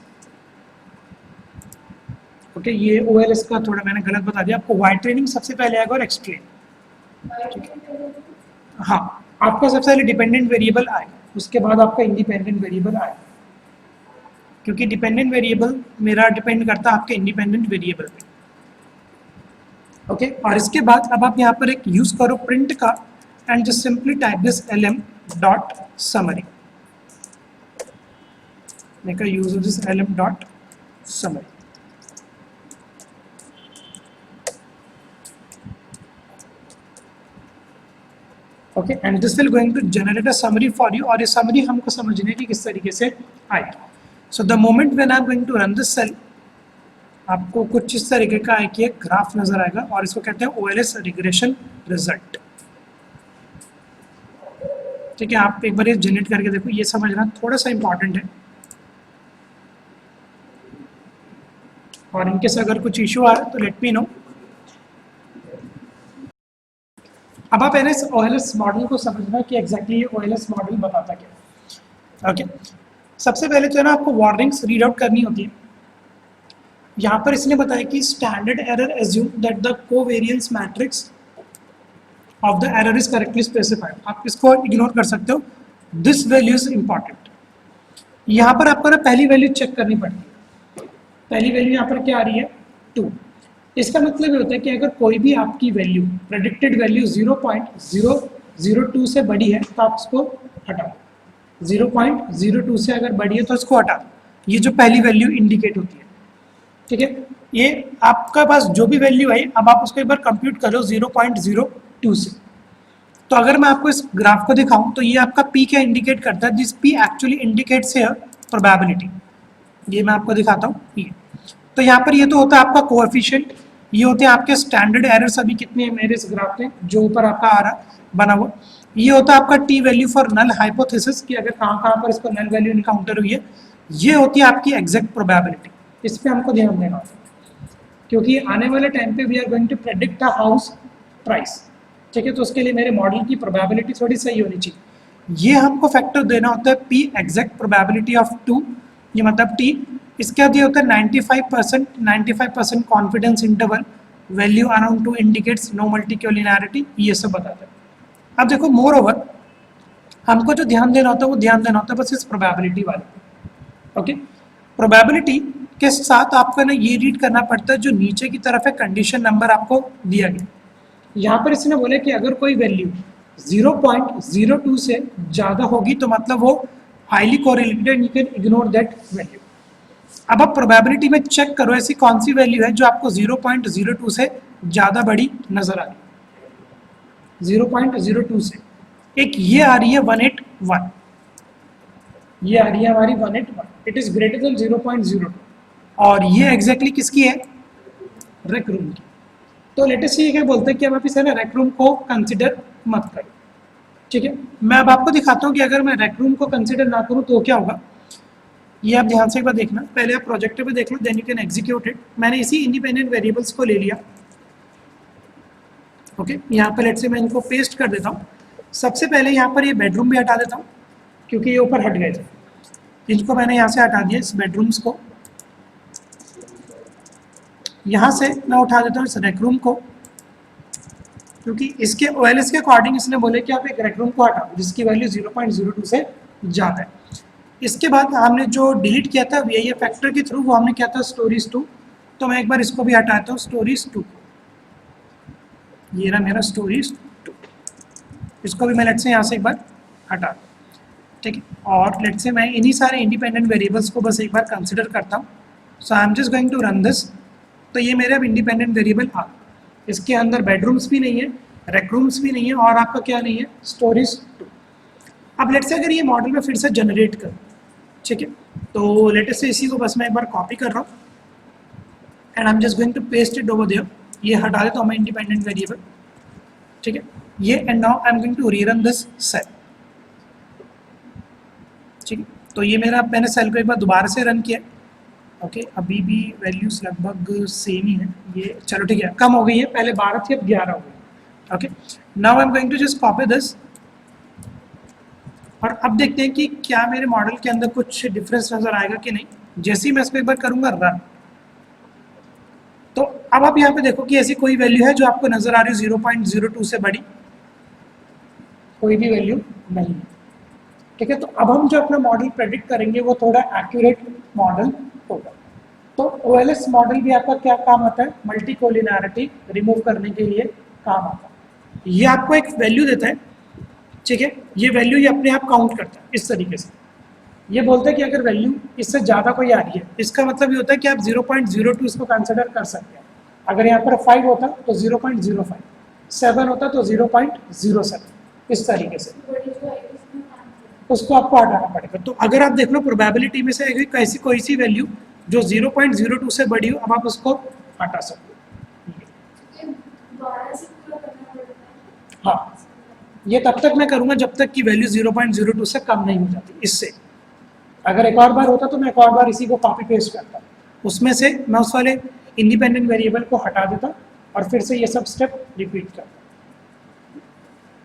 Okay, ये OLS का थोड़ा मैंने गलत बता दिया, आपको y ट्रेनिंग सबसे पहले आएगा और x ट्रेन। हाँ, आपका सबसे पहले डिपेंडेंट वेरिएबल आएगा, उसके बाद आपका इंडिपेंडेंट वेरिएबल आएगा, क्योंकि डिपेंडेंट वेरिएबल मेरा डिपेंड करता है आपके इंडिपेंडेंट वेरिएबल पे। ओके, और इसके बाद अब आप यहाँ पर एक यूज करो प्रिंट का and just simply type this lm.summary। Make a use of this lm.summary। Okay, and this will going to generate a summary for you. और ये समरी हमको समझने की किस तरीके से आएगी। So the moment when I am going to run this cell, आपको कुछ इस तरीके का एक ग्राफ नजर आएगा और इसको कहते हैं OLS रिग्रेशन रिजल्ट। ठीक है, आप एक बार ये जनरेट करके देखो, ये समझना थोड़ा सा इंपॉर्टेंट है। और इनकेस अगर कुछ इशू आ रहा है तो लेट मी नो। अब आप इस OLS मॉडल को समझना कि एग्जैक्टली ये OLS मॉडल बताता क्या। ओके, सबसे पहले तो है ना आपको वार्निंग्स रीड आउट करनी होती है। यहाँ पर इसने बताया कि standard error assume that the covariance matrix of the error is correctly specified. आप इसको इग्नोर कर सकते हो, दिस वैल्यू इज इंपॉर्टेंट। यहाँ पर आपको ना पहली वैल्यू चेक करनी पड़ती है। पहली वैल्यू यहाँ पर क्या आ रही है 2। इसका मतलब ये होता है कि अगर कोई भी आपकी वैल्यू प्रेडिक्टेड वैल्यू 0.002 से बड़ी है तो आप इसको हटा दो। 0.02 से अगर बड़ी है तो इसको हटा दो। ये जो पहली वैल्यू इंडिकेट होती है। ठीक है, ये आपका पास जो भी वैल्यू आई, अब आप उसको एक बार कंप्यूट करो 0.02 से। तो अगर मैं आपको इस ग्राफ को दिखाऊं तो ये आपका P क्या इंडिकेट करता है, this P actually indicates here probability. ये मैं आपको दिखाता हूँ ये। तो यहाँ पर ये तो होता है आपका कोएफिशिएंट, ये होते हैं आपके स्टैंडर्ड एरर्स। अभी कितने हैं मेरे इस ग्राफ में जो ऊपर आपका आ रहा बना हुआ, ये होता है आपका T value for null hypothesis कि अगर कहाँ पर इसको नल वैल्यू इनकाउंटर हुई है। ये होती है आपकी एग्जैक्ट प्रोबेबिलिटी। इस पर हमको ध्यान देना होता है क्योंकि आने वाले टाइम पे we are going to predict the house price. ठीक है, तो उसके लिए मेरे मॉडल की प्रोबेबिलिटी थोड़ी सही होनी चाहिए। ये हमको फैक्टर देना होता है P एग्जैक्ट प्रोबेबिलिटी ऑफ 2, ये मतलब T। इसके बाद ये होता है 95% confidence interval, value around 2 indicates no multicollinearity, ये सब बताता है। अब देखो मोर ओवर हमको जो ध्यान देना होता है वो ध्यान देना होता है बस इस प्रोबेबिलिटी वाले। ओके, प्रोबेबिलिटी के साथ आपको ना ये रीड करना पड़ता है जो नीचे की तरफ है कंडीशन नंबर आपको दिया गया। यहाँ पर इसने बोला कि अगर कोई वैल्यू 0.02 से ज़्यादा होगी तो मतलब वो highly correlated, you can ignore that value. अब आप प्रोबेबिलिटी में चेक करो ऐसी कौन सी वैल्यू है जो आपको 0.02 से ज़्यादा बड़ी नजर आ रही है। 0.02 से एक ये आ रही है 181, ये आ रही है हमारी 181, इट इज ग्रेटर देन 0.02, और ये एग्जैक्टली किसकी है, रेक रूम की। तो लेटेस्ट ये क्या बोलते हैं कि अब आप इसे ना रेक रूम को कंसिडर मत करो। ठीक है, मैं अब आपको दिखाता हूँ कि अगर मैं रेक रूम को कंसिडर ना करूँ तो क्या होगा। ये आप ध्यान से एक बार देखना, पहले आप प्रोजेक्टर पे देख लो, then you can execute it. मैंने इसी इंडिपेंडेंट वेरिएबल्स को ले लिया। ओके, यहाँ पे लेट्स से मैं इनको पेस्ट कर देता हूँ। सबसे पहले यहाँ पर ये बेडरूम भी हटा देता हूँ क्योंकि ये ऊपर हट गए थे, इनको मैंने यहाँ से हटा दिया, इस बेडरूम्स को। यहाँ से मैं उठा देता हूँ इस रेक रूम को, क्योंकि इसके ओएलएस के अकॉर्डिंग इसने बोले कि आप एक रेक रूम को हटाओ जिसकी वैल्यू 0.02 से ज़्यादा है। इसके बाद हमने जो डिलीट किया था ये फैक्टर के थ्रू, वो हमने किया था स्टोरीज 2। तो मैं एक बार इसको भी हटाता हूँ, स्टोरीज 2, ये रहा मेरा स्टोरीज 2। इसको भी मैं लेट से यहाँ से एक बार हटा, ठीक है। और लेट से मैं इन्हीं सारे इंडिपेंडेंट वेरिएबल्स को बस एक बार कंसिडर करता हूँ। So I am just going to run this. तो ये मेरे अब इंडिपेंडेंट वेरिएबल आ, इसके अंदर बेडरूम्स भी नहीं है, रेक रूम्स भी नहीं है, और आपका क्या नहीं है, स्टोरीज 2। अब लेट से अगर ये मॉडल में फिर से जनरेट कर, ठीक है, तो लेटेस्ट से इसी को बस मैं एक बार कॉपी कर रहा हूँ and I am just going to paste it over there. ये हटा देता हूँ मैं इंडिपेंडेंट वेरिएबल, ठीक है, ये। And now I am going to rerun this cell, ठीक है। तो ये मेरा, मैंने सेल को एक बार दोबारा से रन किया। ओके, अभी भी वैल्यूज लगभग सेम ही है, ये चलो ठीक है, कम हो गई है, पहले 12 थी अब 11 हो गई। Okay, now I am going to just copy this, और अब देखते हैं कि क्या मेरे मॉडल के अंदर कुछ डिफरेंस नजर आएगा कि नहीं। जैसे ही मैं इसको एक बार करूंगा रन, तो अब आप यहाँ पे देखो कि ऐसी कोई वैल्यू है जो आपको नजर आ रही है 0.02 से बड़ी, कोई भी वैल्यू नहीं है, ठीक है। तो अब हम जो अपना मॉडल प्रेडिक्ट करेंगे वो थोड़ा एक्यूरेट मॉडल होगा। तो ओएलएस मॉडल भी आपका क्या काम आता है, मल्टी कोलिनैरिटी रिमूव करने के लिए काम आता है। ये आपको एक वैल्यू देता है, ठीक है, ये वैल्यू ये अपने आप काउंट करता है इस तरीके से। ये बोलता है कि अगर वैल्यू इससे ज़्यादा कोई आ रही है, इसका मतलब ये होता है कि आप 0.02 इसको कंसिडर कर सकते हैं। अगर यहाँ पर 5 होता तो 0.05, 7 होता तो 0.07, इस तरीके से उसको आपको हटाना पड़ेगा। तो अगर आप देख लो प्रोबेबिलिटी में से ऐसी कोई सी वैल्यू जो 0.02 से बड़ी हो, अब आप उसको हटा सकते हो। हाँ, ये तब तक मैं करूँगा जब तक कि वैल्यू 0.02 से कम नहीं हो जाती। इससे अगर एक और बार होता तो मैं एक और बार इसी को कॉपी पेस्ट करता, उसमें से मैं उस वाले इंडिपेंडेंट वेरिएबल को हटा देता और फिर से ये सब स्टेप रिपीट करता।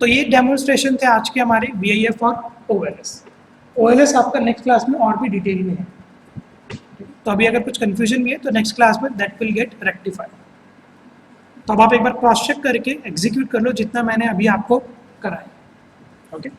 तो ये डेमोन्स्ट्रेशन थे आज के हमारे VIF और OLS। OLS आपका नेक्स्ट क्लास में और भी डिटेल में है, तो अभी अगर कुछ कन्फ्यूजन भी है तो नेक्स्ट क्लास में दैट विल गेट रेक्टिफाइड। तो अब आप एक बार क्रॉस चेक करके एग्जीक्यूट कर लो जितना मैंने अभी आपको कराया। ओके।